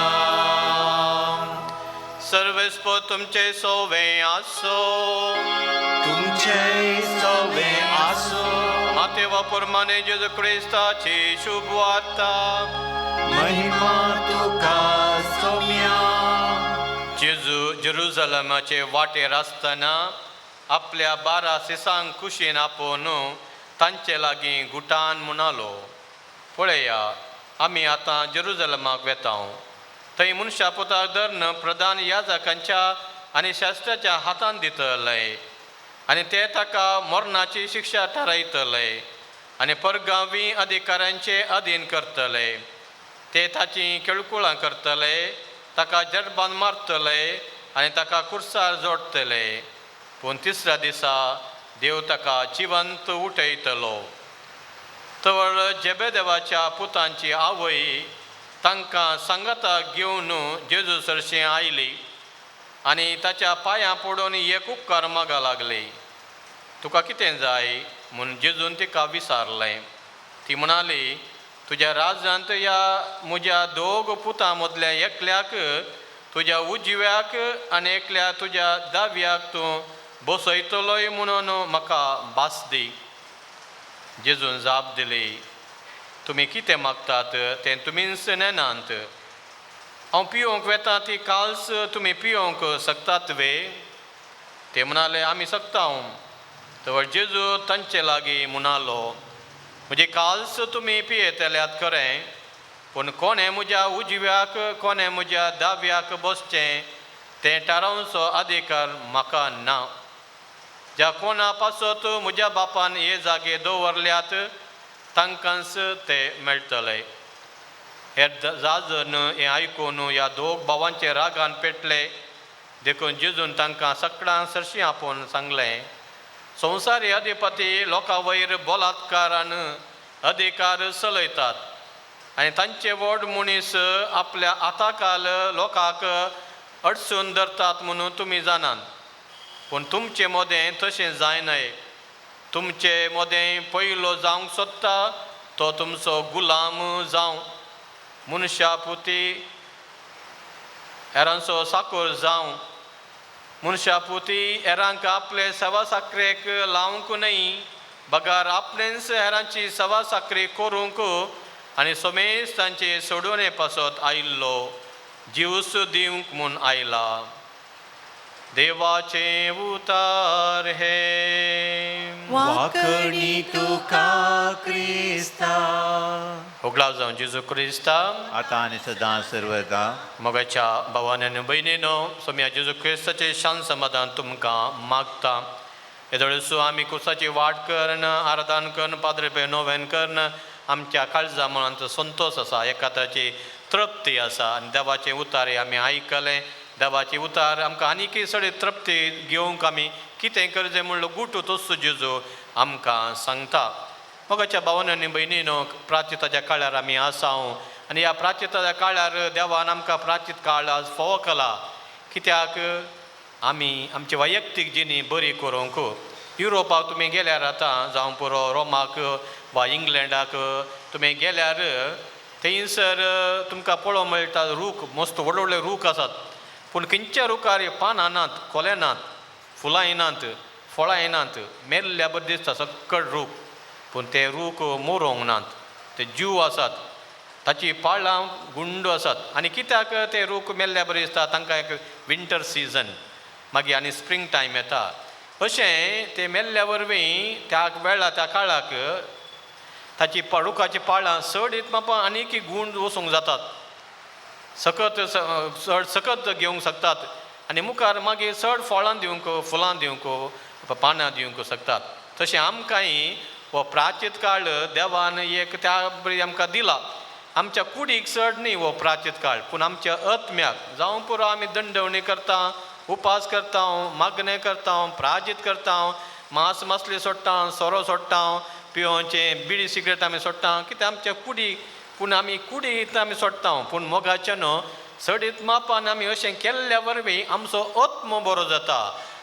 सर्वस्पो तुमचे सोवे आसो तुमचे सवे आसो मातेवा प्रमाणे जेजू क्रिस्ताची शुभ वार्ता महिमा तुका सौम्या जेजू जेरुजलमाचे वाटेर आसतना आपल्या 12 सिसांक कुशीन आपोवन तांचे लागीं गुटान म्हणालो पळया आमी आतां जेरुजलमाक वेता थंय मनशा पुताक धरून प्रधान याजकांच्या आनी शास्त्राच्या हातान दितले आनी ते ताका मरणाची शिक्षा थारायतले आनी परगांवी अधिकाऱ्यांचे अधीन करतले ते ताची केळकुळां करतले ताका जडबान मारतले आनी ताका कुर्सार जोडटले पूण तिसऱ्या दिसा देव ताका जिवंत उठयतलो तवळ जेबेदेवाच्या पुतांची आवय तांकां सांगाताक घेवन जेजू सरशी आयली आनी ताच्या पांयां पडून एक उपकार मागा लागली तुका कितें जाय म्हूण जेजून तिका विचारलें ती म्हणाली तुज्या राज्यांत ह्या म्हज्या 2 पुतां मदल्या एकल्याक तुज्या उजव्याक आनी एकल्या तुज्या दाव्याक तूं बसयतलोय म्हणून म्हाका भास दी जेजून जाप दिली तुमी कितें मागतात तें तुमीच नेनात हांव पिवंक वेता ती काल्स तुमी पिवंक शकतात वे ते म्हणाले आमी शकता तर जेजू तांचे लागीं म्हणालो म्हजे काल्स तुमी पियेतल्यात खरें पूण कोणें म्हज्या उजव्याक कोणें म्हज्या दाव्याक बसचें तें थारावचो अधिकार म्हाका ना ज्या कोणा पासत म्हज्या बापान हे जागे दवरल्यात तांकांच ते मेळटले हे जाजन हें आयकून ह्या 2 भावांचे रागान पेटले देखून जेजून तांकां सकाळां सरशी आपोवन सांगलें संवसारी अधिपती लोकां वयर बलात्कारान अधिकार चलयतात आनी तांचे व्हड मनीस आपल्या आताकाल लोकांक अडसून धरतात म्हणून तुमी जाणात पूण तुमचें मोदें तशें जायनाय तुमचे मोदें पयलो जावंक सोदता तो तुमचो गुलाम जावं मनशा पुती हेरांचो साकोर जावं मनशा पुती हेरांक आपले सवा साकरेक लावंक न्हय बगार आपलेंच हेरांची सवा साकरी करूंक आनी सोमेज तांचे सोडून पासत आयिल्लो जीवस दिवंक म्हूण आयला देवाचे उतार हे वाकणी तुका क्रिस्ता होगलाव जावन जेजू क्रिस्ता आता आनी सदां सर्वदा मोगाच्या भावान आनी भयणीनो सोम्या जेजू क्रिस्ताचे शांत समाधान तुमकां मागता येदोळसो आमी कुसाची वाट करन आराधन करन पाद्रे नोवेन करन आमच्या काळजा मनांत संतोष आसा एकाताची तृप्ती आसा आनी देवाचें उतार आमी आयकलें देवाची उतार आमकां आनीकय सडे तृप्ती घेवंक आमी कितें करचें म्हणलो गुटू तोच जेजू आमकां सांगता मोगाच्या भावान आनी भयणीनो प्राचिताच्या काळार आमी आसा आनी ह्या प्राचिताच्या काळार देवान आमकां प्राचीत काळ आज फोव केला कित्याक आमी आमची वैयक्तीक जिणी बरी करूंक युरोपाक तुमी गेल्यार आतां जावं पुरो रोमाक वा इंग्लंडाक तुमी गेल्यार थंयसर तुमकां पळोवंक मेळटा रूख मस्त व्हडले व्हडले रूख आसात पूण खंयच्या रुखार पानां नात कोले नात फुलां येनात फळां येनात मेल्ल्या बरें दिसता सक्कळ रूख पूण ते रूख मोरोंक नात ते जीव आसात ताची पाळां गुंड आसात आनी कित्याक ते रूख मेल्ल्या बरें दिसता तांकां एक विंटर सिजन मागीर आनी स्प्रींग टायम येता अशें ते मेल्ल्या वरवीं त्या वेळा त्या काळाक ताची रुखाची पाळां चड येत म्हाका आनीक गुंड वसूंक जातात सकत चड सकत घेवंक शकतात आनी मुखार मागीर चड फळां दिवंक फुलां दिवंक पानां दिवंक शकतात तशें आमकांय हो प्राचीत काळ देवान एक त्या बरी आमकां दिला. आमच्या कुडीक चड न्ही हो प्राचीत काळ, पूण आमच्या आत्म्याक जावं पुरो आमी दंडवणी करता, उपास करता, मागणें करता, प्राजीत करता, मांस मसली सोडटा, सोरो सोडटा, पिवोवचें बिडी सिगरेट आमी सोडटा, कितें आमच्या कुडी, पूण आमी कुडीत आमी सोडटा. पूण मोगाचें न्हू, सडीत मापान आमी अशें केल्ल्या वरवीं आमचो आत्मो बरो जाता.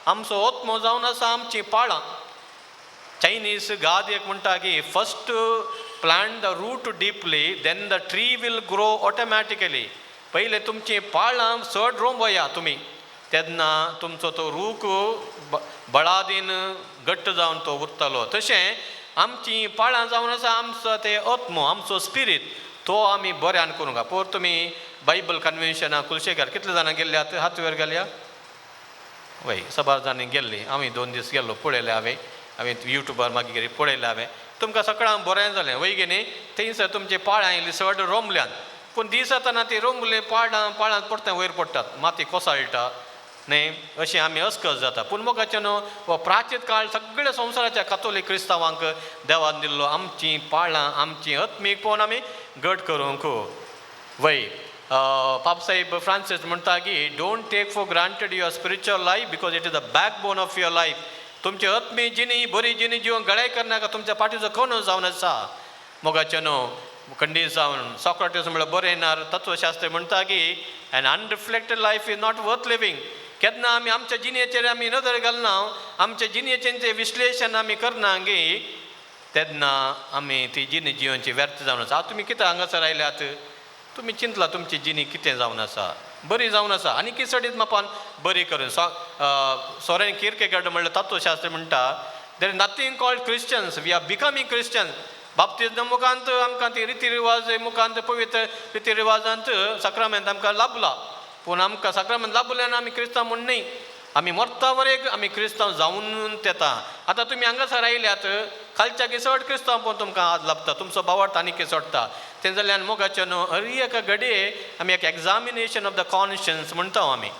आमचो आत्मो जावन आसा आमचीं पाळां. चायनीज गाद एक म्हणटा की first plant the root deeply then the tree will grow automatically. पयले तुमची पाळां चड रोंवया तुमी, तेन्ना तुमचो तो रूख बळादीन घट्ट जावन तो उरतलो. तशें आमची पाळां जावन आसा आमचो ते आत्मो, आमचो स्पिरीट, तो आमी बऱ्यान करूंक. पळय तुमी बायबल कन्वेन्शनाक कुलशेकार कितले जाणां गेल्ले हात वयर गेल्या? वय 7 जाणां गेल्लीं. आमी 2 दीस गेल्लो, पळयलें हांवें युट्यूबार मागीर पळयलें हांवें. तुमकां सकाळां बरें जालें वय गे न्ही, थंयसर तुमचे पाळां येयलीं चड रोंबल्यान. पूण दीस येताना ती रोंबली पाळां पडटा वयर पडटात, माती कोसळटा न्ही, अशें आमी अस्कस जाता. पूण मोगाचें न्हू, हो प्राचीत काळ सगळ्या संवसाराच्या कातोलीक क्रिस्तांवांक देवान दिल्लो. आमचीं पाळां, आमची आत्मीक पळोवन आमी घट करूंक वय. पापसाहेब फ्रांसीस म्हणटा की don't take for granted your spiritual life because it is the backbone of your life. तुमची आत्मी जिणी बरी जिणी जिवन गळाय करनाका, तुमच्या पाठीचो कणो जावन आसा. मोगाचें न्हू, खंडीत जावन सॉक्रेटिस म्हळ्यार बरयणार तत्वशास्त्री म्हणटा की an unreflected life is not worth living. केन्ना आमी आमच्या जिणेचेर आमी नदर घालना, आमच्या जिणेचें विश्लेशण आमी करना गे, तेन्ना आमी ती जिणी जिवनची व्यर्थ जावन आसा. तुमी कितें हांगासर आयल्यात? तुमी चिंतला तुमची जिणी कितें जावन आसा? बरी जावन आसा आनी कितें सडीत मापान बरी करून. सोरेन किर्केगार्ड म्हणल्यार तत्वशास्त्री म्हणटा there is nothing called Christians, we are becoming Christians. बाप्तिस्म मुखांत आमकां ती रितीरिवाज मुखांत पवित्र रितीरिवाजांत सक्रामेंत आमकां लाभला, पूण आमकां सक्रामेंत लाभल्यान आमी क्रिस्तांव म्हण न्ही. आमी मरता वरेक आमी क्रिस्तांव जावन येता. आतां तुमी हांगासर आयल्यात, खालच्या की चड क्रिस्तांव पळोवन तुमकां आज लाभता, तुमचो बावार्थ आनीक सोडटा. तें जाल्यार मोगाचें न्हू, हर एका घडये आमी एक एग्जामिनेशन ऑफ द कॉन्शियन्स म्हणटा आमी.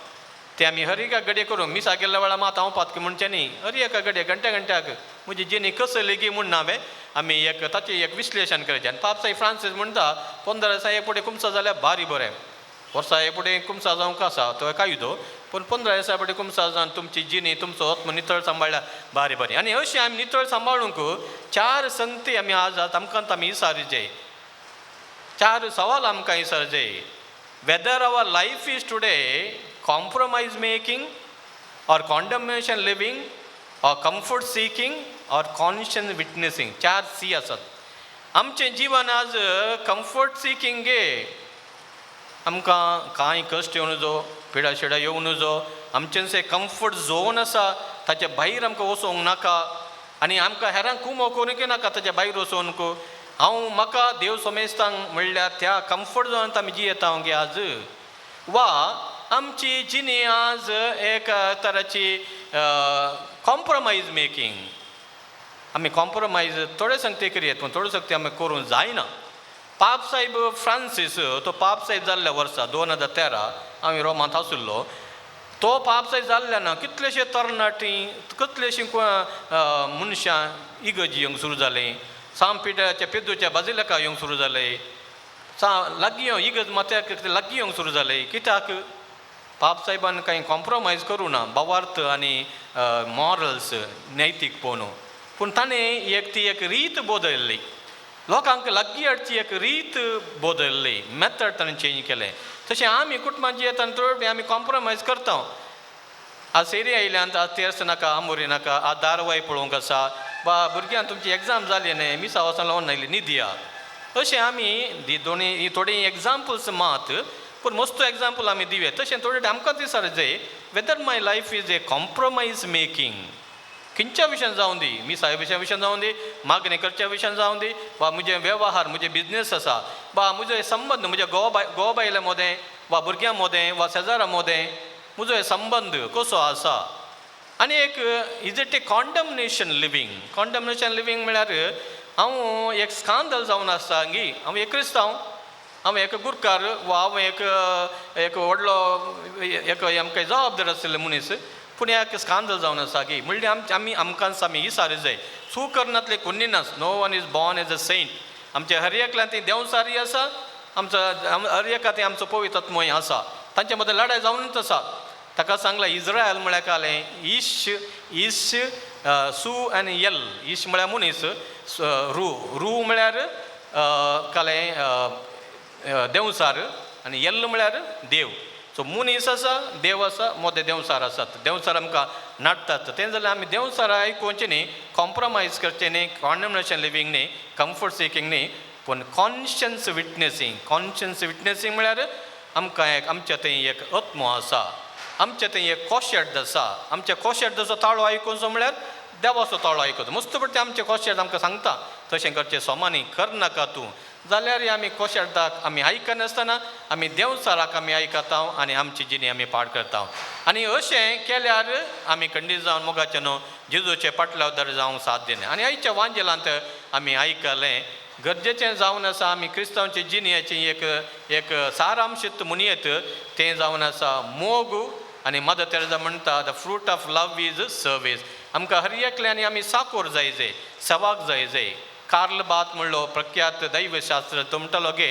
ते आमी हर एका घडये करूं. मिसा गेल्ल्या वेळार मात हांव पातकी म्हणचें न्ही, हर एका घडये घंट्याक म्हजी जिणी कसं लेगी म्हूण हांवें आमी ताचें एक विश्लेशण करचें. आनी पापसाई फ्रांसीस म्हणटा 15 दिसा फुडें कुमसा जाल्यार भारी बरें, वर्सा फुडें कुमसा जावंक आसा तो कायदो, पूण 15 दिसा फुडें कुमसा जावन तुमची जिणी तुमचो आत्म नितळ सांबाळल्यार भारी बरें. आनी अशें आमी नितळ सांबाळूंक 4 संगती आमी आज आमकां आमी विसारचे. 4 सवाल आमकां विसारचे. Whether our life is today compromise making or condemnation living or comfort seeking or conscience witnessing. 4 C आसात. आमचें जीवन आज कम्फर्ट सिकींग गे. आमकां कांय कश्ट येवं नजो, पिडा शिडा येवं नजो, आमचें कम्फर्ट झोन आसा ताचे भायर आमकां वचोंक नाका, आनी आमकां हेरांक कुमो करूंक नाका ताचे भायर वचोनक. म्हाका देव सोमेस्तांक म्हणल्यार त्या कम्फर्ट झोनांत आमी जियेता गे आज. वा आमची जिणी आज एक तराची कॉम्प्रोमायज मेकींग. आमी कॉम्प्रोमायज थोडे संगती करीत, पूण थोड्यो संगती आमी करूंक जायना. पापसाहेब फ्रांसीस तो पापसाहेब जाल्ल्या वर्सा 2013 हांव रोमांत आशिल्लो. तो पापसाहेब जाल्ल्यान कितलेशे तरणाटी, कितलेशीं मनशां इगर्जी येवंक सुरू जालीं. सांपेड्याच्या पेद्दूच्या बाजिलिका येवंक सुरू जालें. लागीं इगर्ज माथ्याक लागीं येवंक सुरू जालें. कित्याक? पापसाहेबान कांय कॉम्प्रोमायज करूं ना बावार्थ आनी मॉरल्स नैतीक पोवन, पूण ताणें ती एक रीत बदल्ली. लोकांक लागीं हाडची एक रीत बदल्ली, मेथड ताणें चेंज केलें. तशें आमी कुटुंबांत जियेतना चड आमी कॉम्प्रोमायज करता. आज सेरी आयल्यान आज तेर्स नाका, आमोरी नाका, आज दारवाय पळोवंक आसा, बा भुरग्यां तुमची एग्जाम जाली न्ही, मिसा वचून लावन आयली न्ही दिया. अशें आमी दोनी थोडी एग्जाम्पल्स मात, पूण मस्त एग्जाम्पल आमी दिवे. तशें थोडे आमकां दिसर जाय whether my life is a compromise making. खंयच्या विशयान जावं दी, मिसा विशयान जावं दी, मागणी करच्या विशयान जावं दी, वा म्हजे वेव्हार, म्हजे बिजनेस आसा, वा म्हजे संबंद म्हजे घोव बायले मोदें, वा भुरग्यां मोदें, वा शेजारा मोदें म्हजो संबंद कसो आसा. आनी एक is it a condemnation living. Condemnation living म्हळ्यार हांव एक स्कांदल जावन आसता गी. हांव एक क्रिस्तांव, हांव एक गुरकार, वा हांव एक व्हडलो एक आमकां जबाबदार आशिल्लो मनीस, पुण्याक स्कांदल जावन आसा की म्हणली आमी आमकां आमी ही सारी जाय सुकर्णांतले कोणी नास. No one is born as a saint. आमच्या हर एकल्यान ती देवसारी आसा. आमचो हर एका ती आमचो पवित्रत्मय आसा. तांचे मदें लढाय जावनूच आसा. ताका सांगलां इज्रायल म्हळ्यार कालें इश सू आनी यल. इश म्हळ्यार मनीस. रू म्हळ्यार कालें देवसार आनी यल म्हळ्यार देव. सो मनीस आसा देव आसा मोदे देवसार आसात. देवसार आमकां नाडटात. तें जाल्यार आमी देवसार आयकुचें न्ही, कॉम्प्रमायज करचें न्ही, कॉन्डमनेशन लिवींग न्ही, कम्फर्ट सिकींग न्ही, पूण कॉन्शियन्स विटनेसींग. कॉन्शियन्स विटनेसींग म्हळ्यार आमकां आमच्या थंय एक आत्मो आसा. आमच्या थंय एक कोशेड आसा. आमच्या कोशेडाचो ताळो आयकुचो म्हळ्यार देवाचो ताळो आयकुचो. मस्त पडटा आमचें कोशेड आमकां सांगता तशें करचें सोमानी कर नाका तूं. जाल्यार आमी कोशेडाक आमी आयकनासतना आमी देवसाराक आमी आयकता आनी आमची जिणी आमी पाड करता. आनी अशें केल्यार आमी खंडीत जावन मोगाचें न्हू जेजूचे पाटल्या दर जावंक साथ दिलें. आनी आयच्या वांजेलांत आमी आयकलें गरजेचें जावन आसा आमी क्रिस्तांवांची जिणेची एक सारांशीत म्हणयत तें जावन आसा मोग. आनी मदर तेरेसा म्हणटा the fruit of love is service. आमकां हर एकल्यानी आमी साकोर जाय सेवाक जाय. कार्ल बात म्हणलो प्रख्यात दैवशास्त्र तो म्हणटालो गे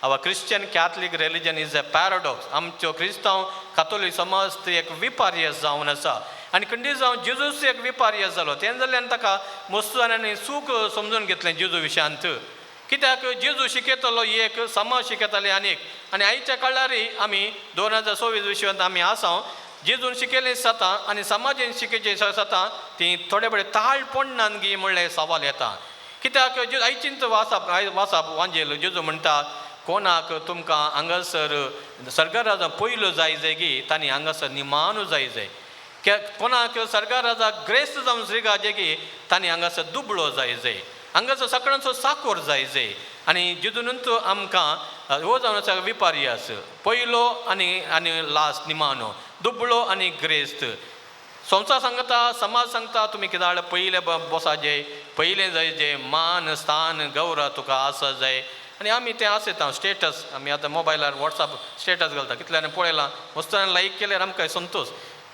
our Christian Catholic religion is a paradox. आमचो क्रिस्तांव कातोलीक समाज एक विपर्य जावन आसा. आनी खंडीत जावन जेजूच एक विपर्य जालो. तें जाल्यार ताका मस्तुरांनी सूख समजून घेतलें जेजू विशयांत. कित्याक जेजू शिकयतालो एक, समाज शिकयताले आनीक. आनी आयच्या काळारय आमी 2024 विशयांत आमी आसा. जेजून शिकयलें जाता आनी समाजान शिकयचें जाता ती थोडे बडे ताळ पडनान गी म्हणलें सवाल येता. कित्याक आयचींच वाचप वांजेल जेजू म्हणटा कोणाक तुमकां हांगासर सर्गराजा पयलो जाय गी तांणी हांगासर निमाणू जाय. कोणाक सर्गराजाक ग्रेस्त जावन श्रीगाजे गी तांणी हांगासर दुबळो जाय. हांगासर सगळ्यांचो साकोर जाय. आनी जेजूनूच आमकां हो जावन आसा विपर्यास. पयलो आनी लास्ट निमाणो, दुबळो आनी ग्रेस्त. संवसार सांगता, समाज सांगता तुमी कितें पयले बसाजे, पयलें जाय मान स्थान गौरव तुका आसा जाय. आनी आमी तें आसयता स्टेटस. आमी आतां मोबायलार वॉट्सॅप स्टेटस घालता. कितल्यानी पळयलां वस्तून लायक केल्यार आमकां संतोश.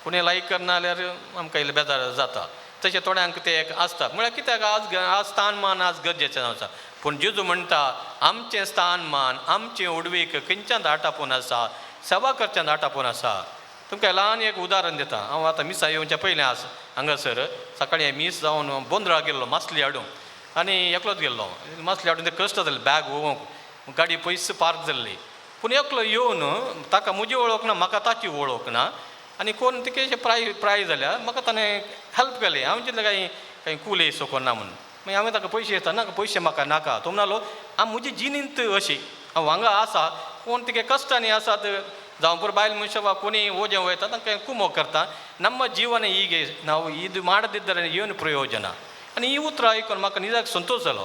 कोणी लायक करना जाल्यार आमकां इल्लें बेजार जाता. तशें थोड्यांक तें एक आसता. म्हळ्यार कित्याक आज स्थानमान आज गरजेचें आसा. पूण जेजू म्हणटा आमचें स्थानमान आमचे उडवीक खंयच्यान आटापून आसा, सेवा करच्यान आटापून आसा. तुमकां ल्हान एक उदाहरण दिता. हांव आतां मिसा येवच्या पयलें आसा हांगासर सकाळीं मीस जावन बोंद्रा गेल्लो मासली हाडूंक आनी एकलोच गेल्लो. मासली हाडून तें कश्ट जालें बॅग वोवंक. गाडी पयस पार्क जाल्ली. पूण एकलो येवन ताका म्हजी वळख ना, म्हाका ताची वळख ना. आनी कोण तेजे प्राय जाल्यार म्हाका ताणें हेल्प केलें. हांवें चिंतलें काही कुले सोकोन ना म्हणून. मागीर हांवें ताका पयशे दिता. नाका पयशे म्हाका नाका. तो म्हणलो हांव म्हजी जिणींत अशी हांव हांगा आसा. कोण तेगे कश्टांनी आसात जावं पूर बायल मनशां वा कोणी ಓಜೆ ಹೋಯ್ತಾ तांकां कुमो करता. ನಮ್ಮ ಜೀವನ ಹೀಗೆ ನಾವು ಇದು ಮಾಡದಿದ್ದರೆ ಏನು ಪ್ರಯೋಜನ. आनी ही उतरां आयकून म्हाका निजाक संतोश जालो.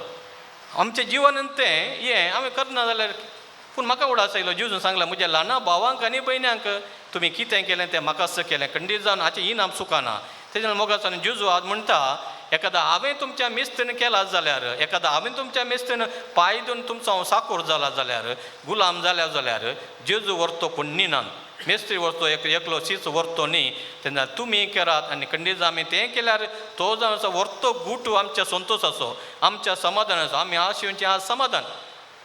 आमचें जिवन तें हें हांवें करना जाल्यार. पूण म्हाका उडास आयलो. जेजून सांगलां म्हज्या ल्हाना भावांक आनी भयण्यांक तुमी कितें केलें तें म्हाकाच केलें. खंडीत जावन हाचें इनाम सुखाना. तेज्या मोगासान जेजू आज म्हणटा एखादा हांवें तुमच्या मेस्तीन केला जाल्यार, एखादा हांवें तुमच्या मेस्तीन पांय दिवन तुमचो हांव साकोर जाला जाल्यार, गुलाम जाल्यार जेजू व्हरतो पूण निनान. मेस्त्री व्हरतो एकलो शीच व्हरतो न्ही. तेन्ना तुमी करात आनी खंडीत आमी तें केल्यार तो जावन आसा व्हरतो गुटू आमच्या संतोशाचो, आमच्या समाधानाचो. आमी आशिवचें आज समाधान.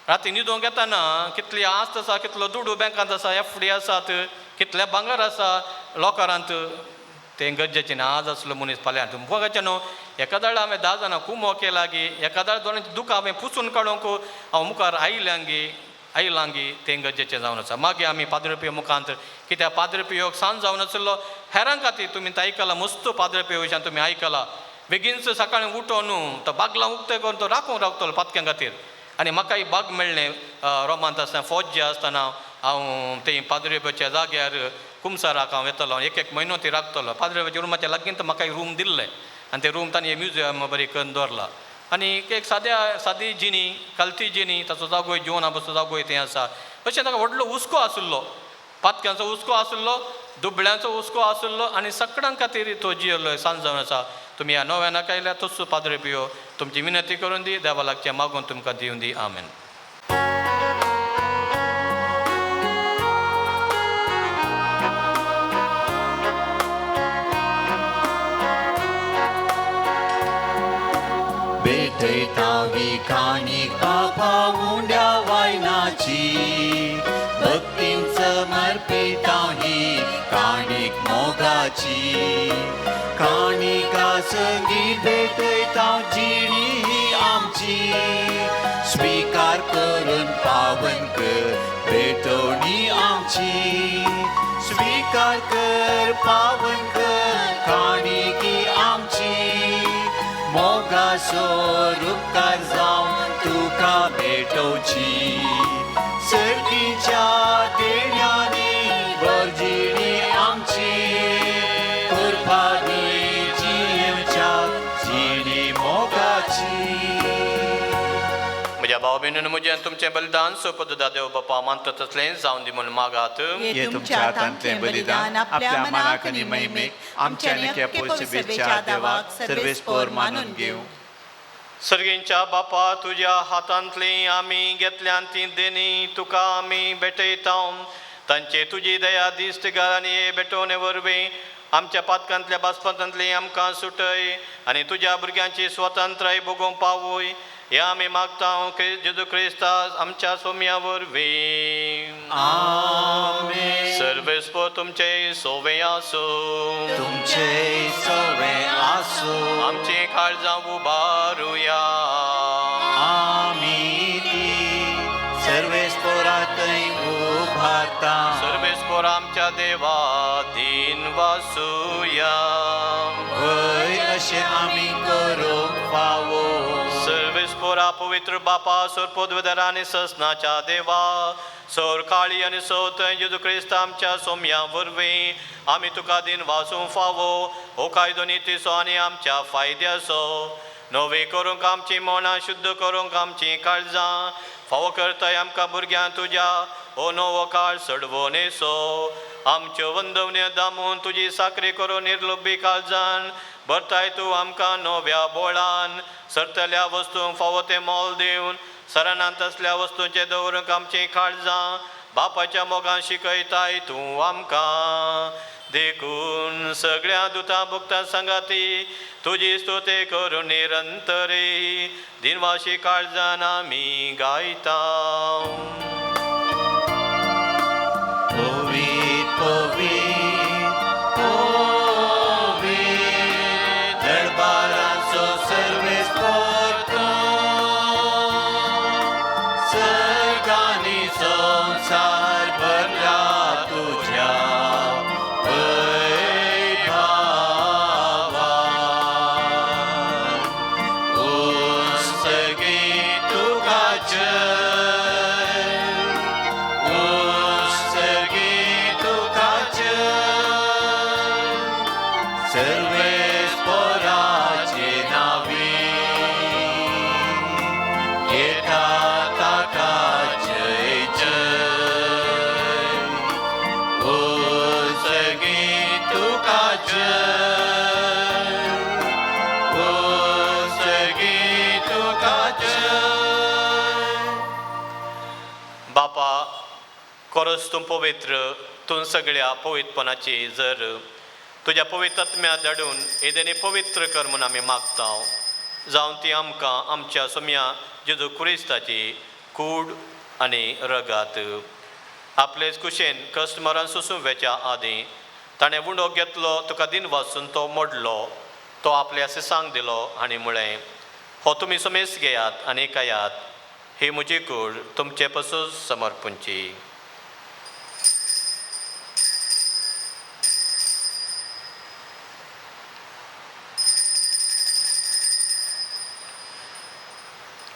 राती न्हिदोंक येताना कितली आस्त आसा, कितलो दुडू बँकांत आसा, एफडी आसात, कितले भांगर आसा लॉकरांत. तें गरजेचें ना. आज आसलो मनीस फाल्यां बघाचें न्हू. एकादाळ हांवें 10 जाणां कुमो केला गी, एकादाळ दोनांची दुकां हांवें पुसून काडूंक हांव मुखार आयलांगी तें गरजेचें जावन आसा. मागीर आमी पाद्रपेव मुखांत कित्याक पाद्रपेवक सांज जावन आसलो हेरां खातीर तुमी तें आयकलां. मस्त पाद्रपेव विशयान तुमी आयकलां. बेगीनच सकाळीं उठोन तो बागलां उक्ते करून तो राखूंक रावतलो पातक्यां खातीर. आनी म्हाकाय बाग मेळ्ळें रोमांत आसतना फौज जे आसतना हांव थंय पाद्रपेवच्या जाग्यार कुमसाराक हांव येतलो. एक म्हयनो थंय राखतलो. पाद्रपेवच्या रुमाच्या लागीं म्हाका रूम दिल्लें आनी तें रूम ताणें म्युजियम बरें करून दवरला. आनी एक सादी जिणी कालती जिणी ताचो जागोय जेवणा बसो जागोय तें आसा. अशें ताका व्हडलो हुस्को आशिल्लो. पातक्यांचो हुस्को आशिल्लो, दुबळ्यांचो हुस्को आशिल्लो आनी सगळ्यां खातीर तो जियेलो सांज जावन आसा. तुमी ह्या नव्यानाक आयल्यार तोच पाद्रपेव तुमची विनंती करून दी. देवा लागचें मागून तुमकां दिवन दी. आमेन. भेटयता ही काणी बापा उंड्या वायनाची भक्तीन समर्पिता ही काणीक मोगाची काणिका संगी भेटयता जिणी ही आमची स्वीकार करून पावन कर भेटवणी आमची स्वीकार कर पावन कर काणिकी आमची मोगासो उपकार जावन तुका भेटोवची सर्गीच्या देण्यांनी गरजिणी आमची कुर्बानी जिवच्या जिणी मोगाची म्हज्या भाव भयणीन म्हजें तुमचें बलिदान सोपदा देव बापा मानता तसलें जावन दी म्हणून मागात हे तुमच्या हातांतलें बलिदान आपल्या मनाक आनी महिमेक आमच्या नित्य पवित्रतेच्या देवाक सर्वेस्पर मानून घेऊ सर्गींच्या बापा तुज्या हातांतलीं आमी घेतल्यान ती देणी तुका आमी भेटयता तांचे तुजी दया दिश्ट घाल आनी हे भेटोवणे वरवीं आमच्या पातकांतल्या बासपतांतली आमकां सुटय आनी तुज्या भुरग्यांची स्वतंत्राय भोगूंक पावूय हे आमी मागता जेजू क्रिस्ता आमच्या सोम्या वरवीं आमेन सर्वेस्पर तुमचे सोवे आसो तुमचे सवे आसो आमची काळजां उबारुया आमी ती सर्वेस्परांतय उभारता सर्वेस्पर आमच्या देवा दिन वासुया हय अशें आमी करूंक फावो सर्वेस्परा पवित्र बापा सोरपोद्वदरा आनी ससनाच्या देवा सोर काळी आनी सोत जेजू क्रिस्त आमच्या सोम्या वरवीं आमी तुका दिन वाचूंक फावो हो कायदो नितीसो आनी आमच्या फायद्याचो नवी करूंक आमची मनां शुद्ध करूंक आमची काळजां फावो करताय आमकां भुरग्यां तुज्या हो नवो काळ सडवून येसो आमच्यो वंदवण्यो दामून तुजी साखरी करून निर्लोभी काळजान भरताय तूं आमकां नव्या बोळान सरतल्या वस्तूंक फावो तें मोल दिवन सरानांत असल्या वस्तूंचे दवरूंक आमची काळजां बापाच्या मोगान शिकयताय तूं आमकां देखून सगळ्या दुतां भुक्तां सांगाती तुजी स्तुती करून निरंतरी दिनवाशी काळजान आमी गायता पवित्र पवित्र पवित्र दरबाराचो सर्वेस्पर सर्गांनी संसार भरला तुज्या बापा कोरस तूं पवित्र तूं सगळ्या पवित्रपणाची जर तुज्या पवित्रत्म्या धाडून एदेनी पवित्र कर म्हूण आमी मागता जावन ती आमकां आमच्या सोम्या जेजू क्रिस्ताची कूड आनी रगात आपलेच कुशेन कस्टमरान सुसूंक वेच्या आदीं ताणें उंडो घेतलो तुका दिन वाचून तो मोडलो तो आपल्या सिसांक दिलो आनी म्हळें हो तुमी समेस घेयात आनी खायात ही म्हजी कूड तुमचे पासून समर्पूंची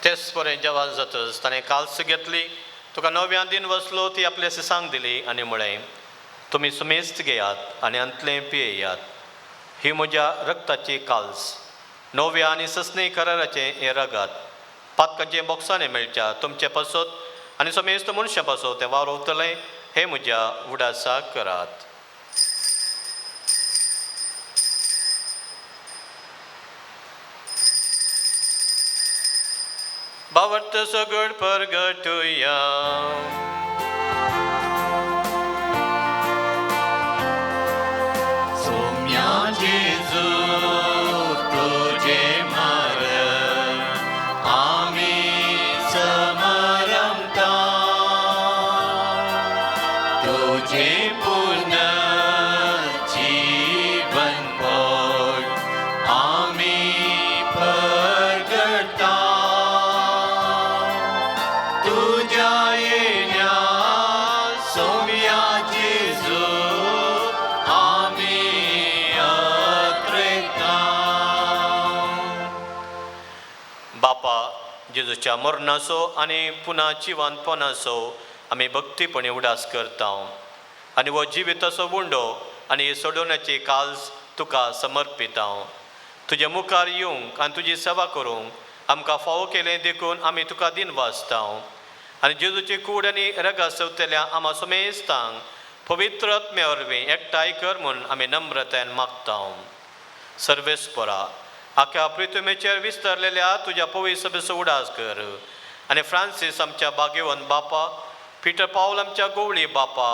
तेच बरें जेवण जातच ताणें काल्स घेतली तुका नव्यान दिन वचलो ती आपल्या सिसांक दिली आनी म्हळें तुमी सुमेस्त घेयात आनी अंतलें पियेयात ही म्हज्या रक्ताची काल्स नव्या आनी ससणी कराराचें हें रगात पातकांचे बॉक्सांनी मेळच्या तुमचे पासत आनी समेस्त मनशां पासत तें वावरतलें हे म्हज्या उडासाक करात बावर्त सगळ परगटुया सोम्या जेजू तुझे मरण पुनर्जीवन पोट आम्ही प्रगटा तुझ्या येण्या सोम्या जेजू आम्ही अत्रेता. बापा जेजूच्या मरणाचो आनी पुन्हा जिवंतपणाचो आमी भक्तीपणे उडास करता आनी हो जिविताचो उंडो आनी सोडवण्याची काल्स तुका समर्पिता. तुजे मुखार येवंक आनी तुजी सेवा करूंक आमकां फावो केलें देखून आमी तुका दिन वाचता आनी जेजूची कूड आनी रगा सवतल्या आमा सुमेस्तांक पवित्र आत्म्या वरवीं एकठांय कर म्हूण आमी नम्रतायेन मागता. सर्वेस्परा आख्या पृथ्वीचेर विस्तारलेल्या तुज्या पवित्र सभेचो उडास कर आनी फ्रांसीस आमच्या भाग्यवंत बापा, पिटर पावल आमच्या गोवळी बापा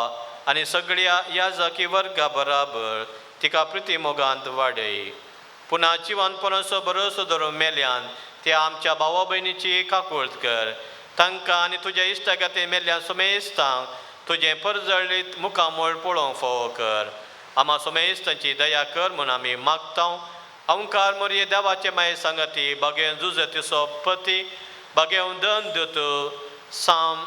आनी सगळ्या याजकी वर्गा बराबर तिका प्रिती मोगांत वाडय. पुन्हा जिवंतपणाचो भरोसो धरून मेल्यान त्या आमच्या भावा भयणीची काकूळट कर. तांकां आनी तुज्या इश्टागती मेल्ल्या सुमेस्तांक तुजें परजळीत मुखामोळ पळोवंक फावो कर. आमा सुमेस्तांची दया कर म्हूण आमी मागता. ओंकार मोरये देवाचे माये सांगती बागेन जुजतीचो पती बागेन दन दोतो सांत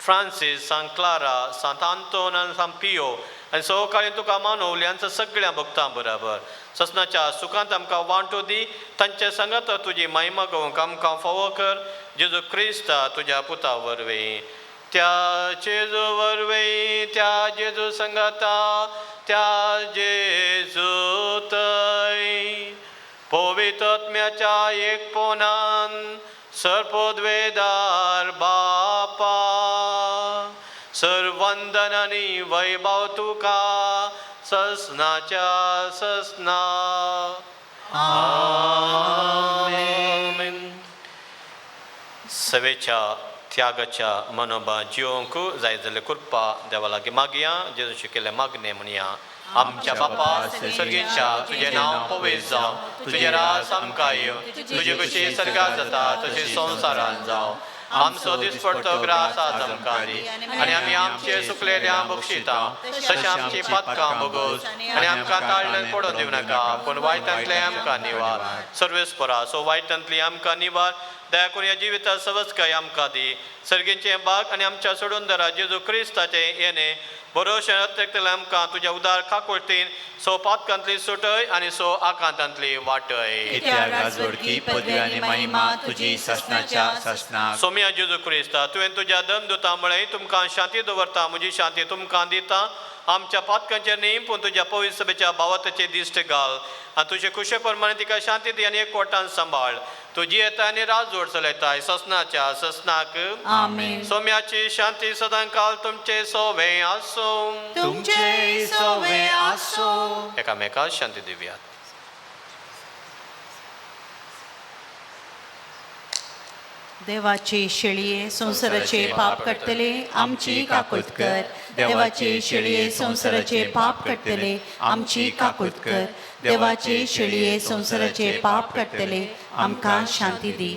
फ्रांसीस, सांत क्लारा, सांत आंतोन आनी सांत पियो आनी सवकाळी तुका मानवल्यांचो सगळ्या भक्तां बराबर ससनाच्या सुखांत आमकां वांटो दी. तांचे संगत तुजी महिमा घेवंक आमकां फावो कर. जेजू क्रिस्ता तुज्या पुता वरवीं त्या जेजू वरवीं त्या जेजू संगता त्या जेजू थंय पवित्र आत्म्याच्या एकपणान सर्पोद्वेदार बापा सर्वंदन आनी वैभव तुका ससनाच्या ससना. आमेन. सवेच्या त्यागाच्या मनोबा जिवंक जाय जाल्यार कृपा देवा लागीं मागया. जेजूचे केले मागणे म्हणया. आमच्या बापा सर्गेच्या तुझे नांव पवित्र जावं, तुझे राज आमकां येवं, तुजे कशी सर्गात जाता तशी संवसारांत जावं. आमचो दिसपडटो ग्रास आज आमकां दी आनी आमी आमचे सुकलेल्या बक्षिता तशें आमची पातकां भोगोस आनी आमकां ताळ्यान पडोवन दिवं नाका पूण वायटांतले आमकां निवार. सर्वेस्परा सो वायटांतली आमकां निवार. दया करून ह्या जिविता सवस्काय आमकां दी. सर्गेचे भाग आनी आमच्या सोडून दरा जेजू क्रिस्ताचे येणे बरोवशें अत्यक्तले आमकां तुज्या उदार काकुळटीन सो पातकांतली सुटय आनी सो आकांतांतली वाटय. जोडकी पदवी आनी महिमा तुजी ससनाच्या ससना. सोम्या जेजू क्रिस्ता तुवें तुज्या दमदुता मुळे तुमकां शांती दवरता. म्हजी शांती तुमकां दिता. आमच्या पातकांचेर न्ही पूण तुज्या पवित्र सभेच्या भावाताचे दिश्ट घाल आनी तुजे खुशे प्रमाणे तिका शांती दी आनी एकवटान सांबाळ. तुजी येता आनी राज जोड चलयताय ससनाच्या ससनाक. आमेन. सोम्याची शांती सदां काल तुमचे सोवे आसूं. तुमचे सोवे आसूं. एकामेकाक शांती दिवयात. देवाचे शेळये संसाराचे पाप कटतले आमची काकुळट कर. देवाचे शेळये संसाराचे पाप कटतले आमची काकुळट कर. देवाचे शेळये संसाराचे पाप कटतले आमकां शांती दी.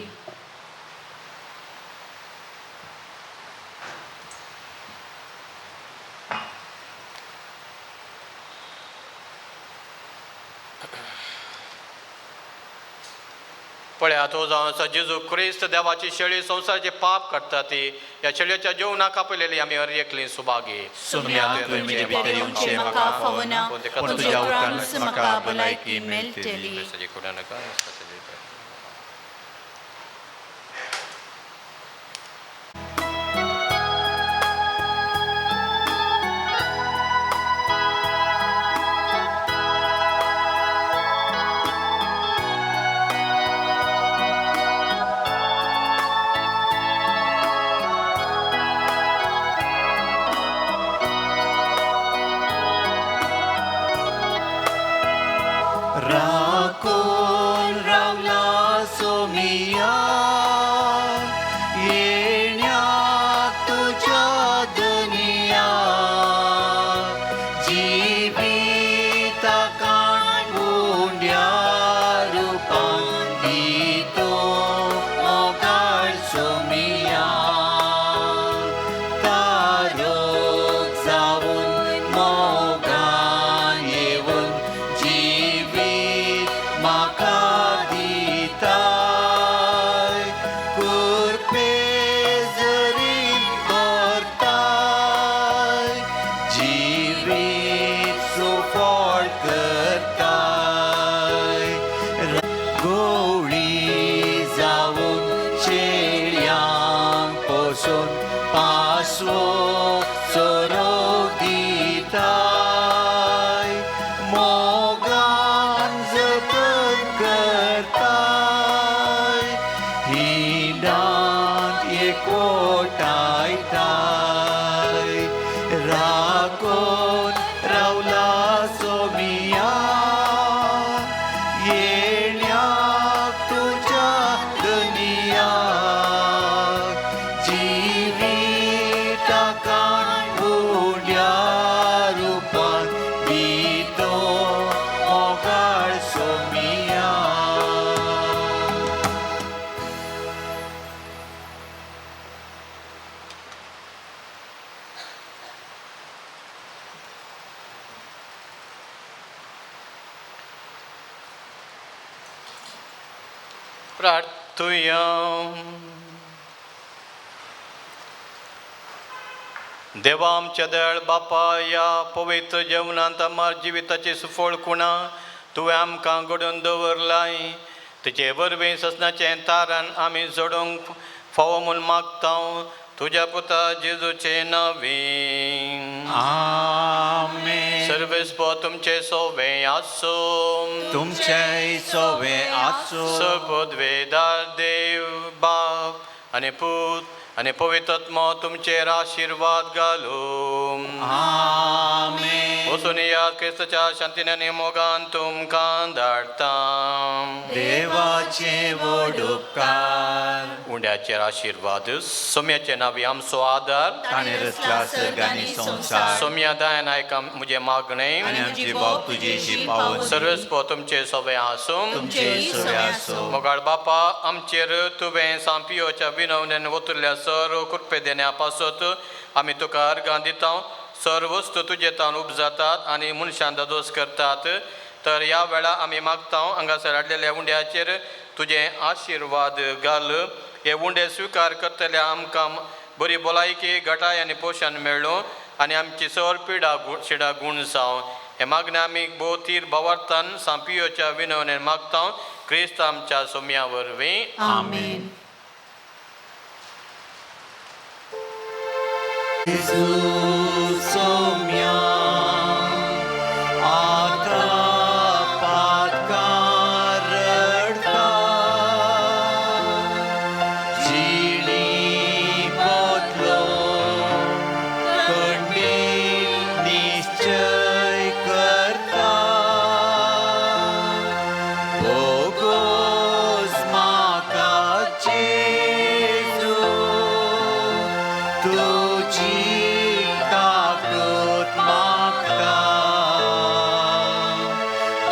पळया तो जावन आसा जेजू क्रिस्त देवाची शेळी संसाराचे पाप काडटा ती ह्या शेळयेच्या जेवणाक आपयलेली आमी हर एकली सुभागी. सोम्या तुवें म्हजे भितर येवचें म्हाका फावना पूण तुज्या उतरांत म्हाका भलायकी मेळटली. राखून प्रार्थुया. देवा आमच्या दयाळ बापा, या पवित्र जेवणांत आमच्या जिविताची सुफळकुणा तुवें आमकां घडोवन दवरलाय. तुजे वरवीं ससनाचें तारण आमी जोडूंक फावो म्हूण मागता तुज्या पुता जेजूचे नांवीं. आमेन. सर्वेस्पो तुमचे सोवे आसूं. तुमचे सोवे आसूं. सबुद्वेदार देव बाप आनी पूत आनी पवित्र आत्मा तुमचेर आशिर्वाद घालूं. आमेन. वचून या क्रिस्ताच्या शांतीन आनी मोगान तुमकां धाडटा. देवाचे व्हड उपकार. उंड्याचेर आशिर्वाद. सोम्याचे नांवी आमचो आदार. ताणें रचला सर्ग आनी संवसार. सोम्या दायन आयका म्हजें मागणें. आनी आमची बोब तुजेशी पावोन. सर्वेस्पो तुमचे सोवे आसूं. तुमचे सोवे आसूं. मोगाळ बापा, आमचेर तुवें सांपियोच्या विनवणेन वतुरल्या सर कृपे देण्या पासत आमी तुका अर्गां दिता. सर वस्तू तुजे तावन उपजातात आनी मनशां दोस करतात. तर ह्या वेळा आमी मागता हांगासर हाडलेल्या उंड्याचेर तुजें आशिर्वाद घाल. हे उंडे स्विकार करतल्या आमकां बरी भलायकी, घटाय आनी पोशण मेळ्ळो आनी आमची सर शिडा गूण जावं. हे मागणें आमी भोवतीर भावार्थान सांपियोच्या विनवणेन मागता. क्रिस्त आमच्या सोम्या वरवीं. आमेन. सोम्या आता पातकार रडटा. जिणी बदलो खंडीत निश्चय करता. भोगोस म्हाका जेजू तुजी काकूत मागता.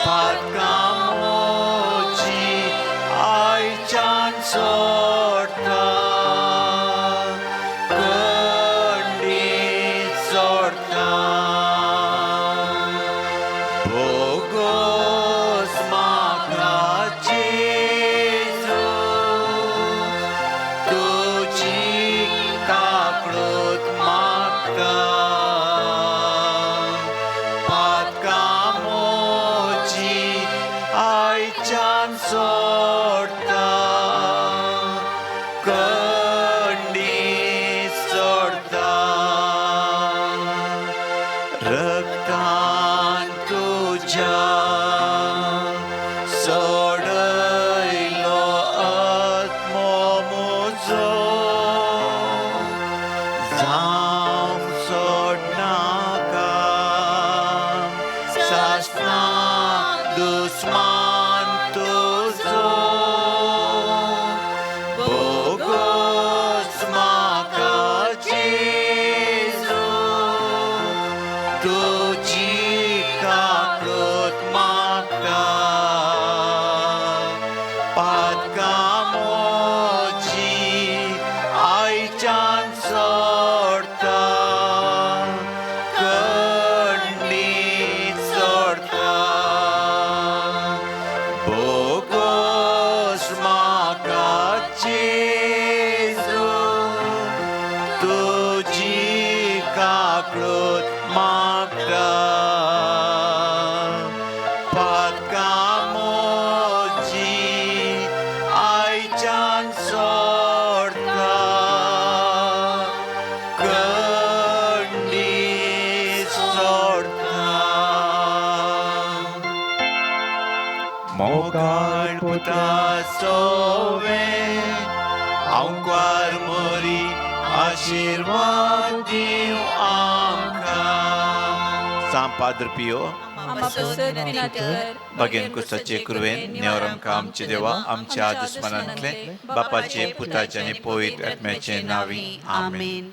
पातकां मोची आयच्यान सोडटा. खंडीत सोडटा. भोगोस म्हाका जेजू तुजी काकूत मागता. पातकां मोची आयच्यान सोडटा. खंडीत सोडता. रक्तान तुज्या सोडयलो आत्मो म्हजो जावंक सोडनाका. सासना दुस्मान तुजो. भोगोस म्हाका जेजू तुजी काकूत मागता. पातकां मोची आयच्यान सोडटा. खंडीत सोडटा. भोगोस म्हाका जेजू तुजी काकूत मागता. पातकां मोची आयच्यान सोडटा. खंडीत सोडटा. मोगाळ पुता सोवे आंकार मोरी आशीर्वाद दिव आमकां. सांग पाद्र पियो. आम्हा पसत विनंती कर. भगेन कुसाचे कुरवेन नेवर आमकां आमचे देवा आमच्या दुस्मनांतले बापाचे पुताचे आनी पवित्र आत्म्याचे नांवी. आमेन. आमेन.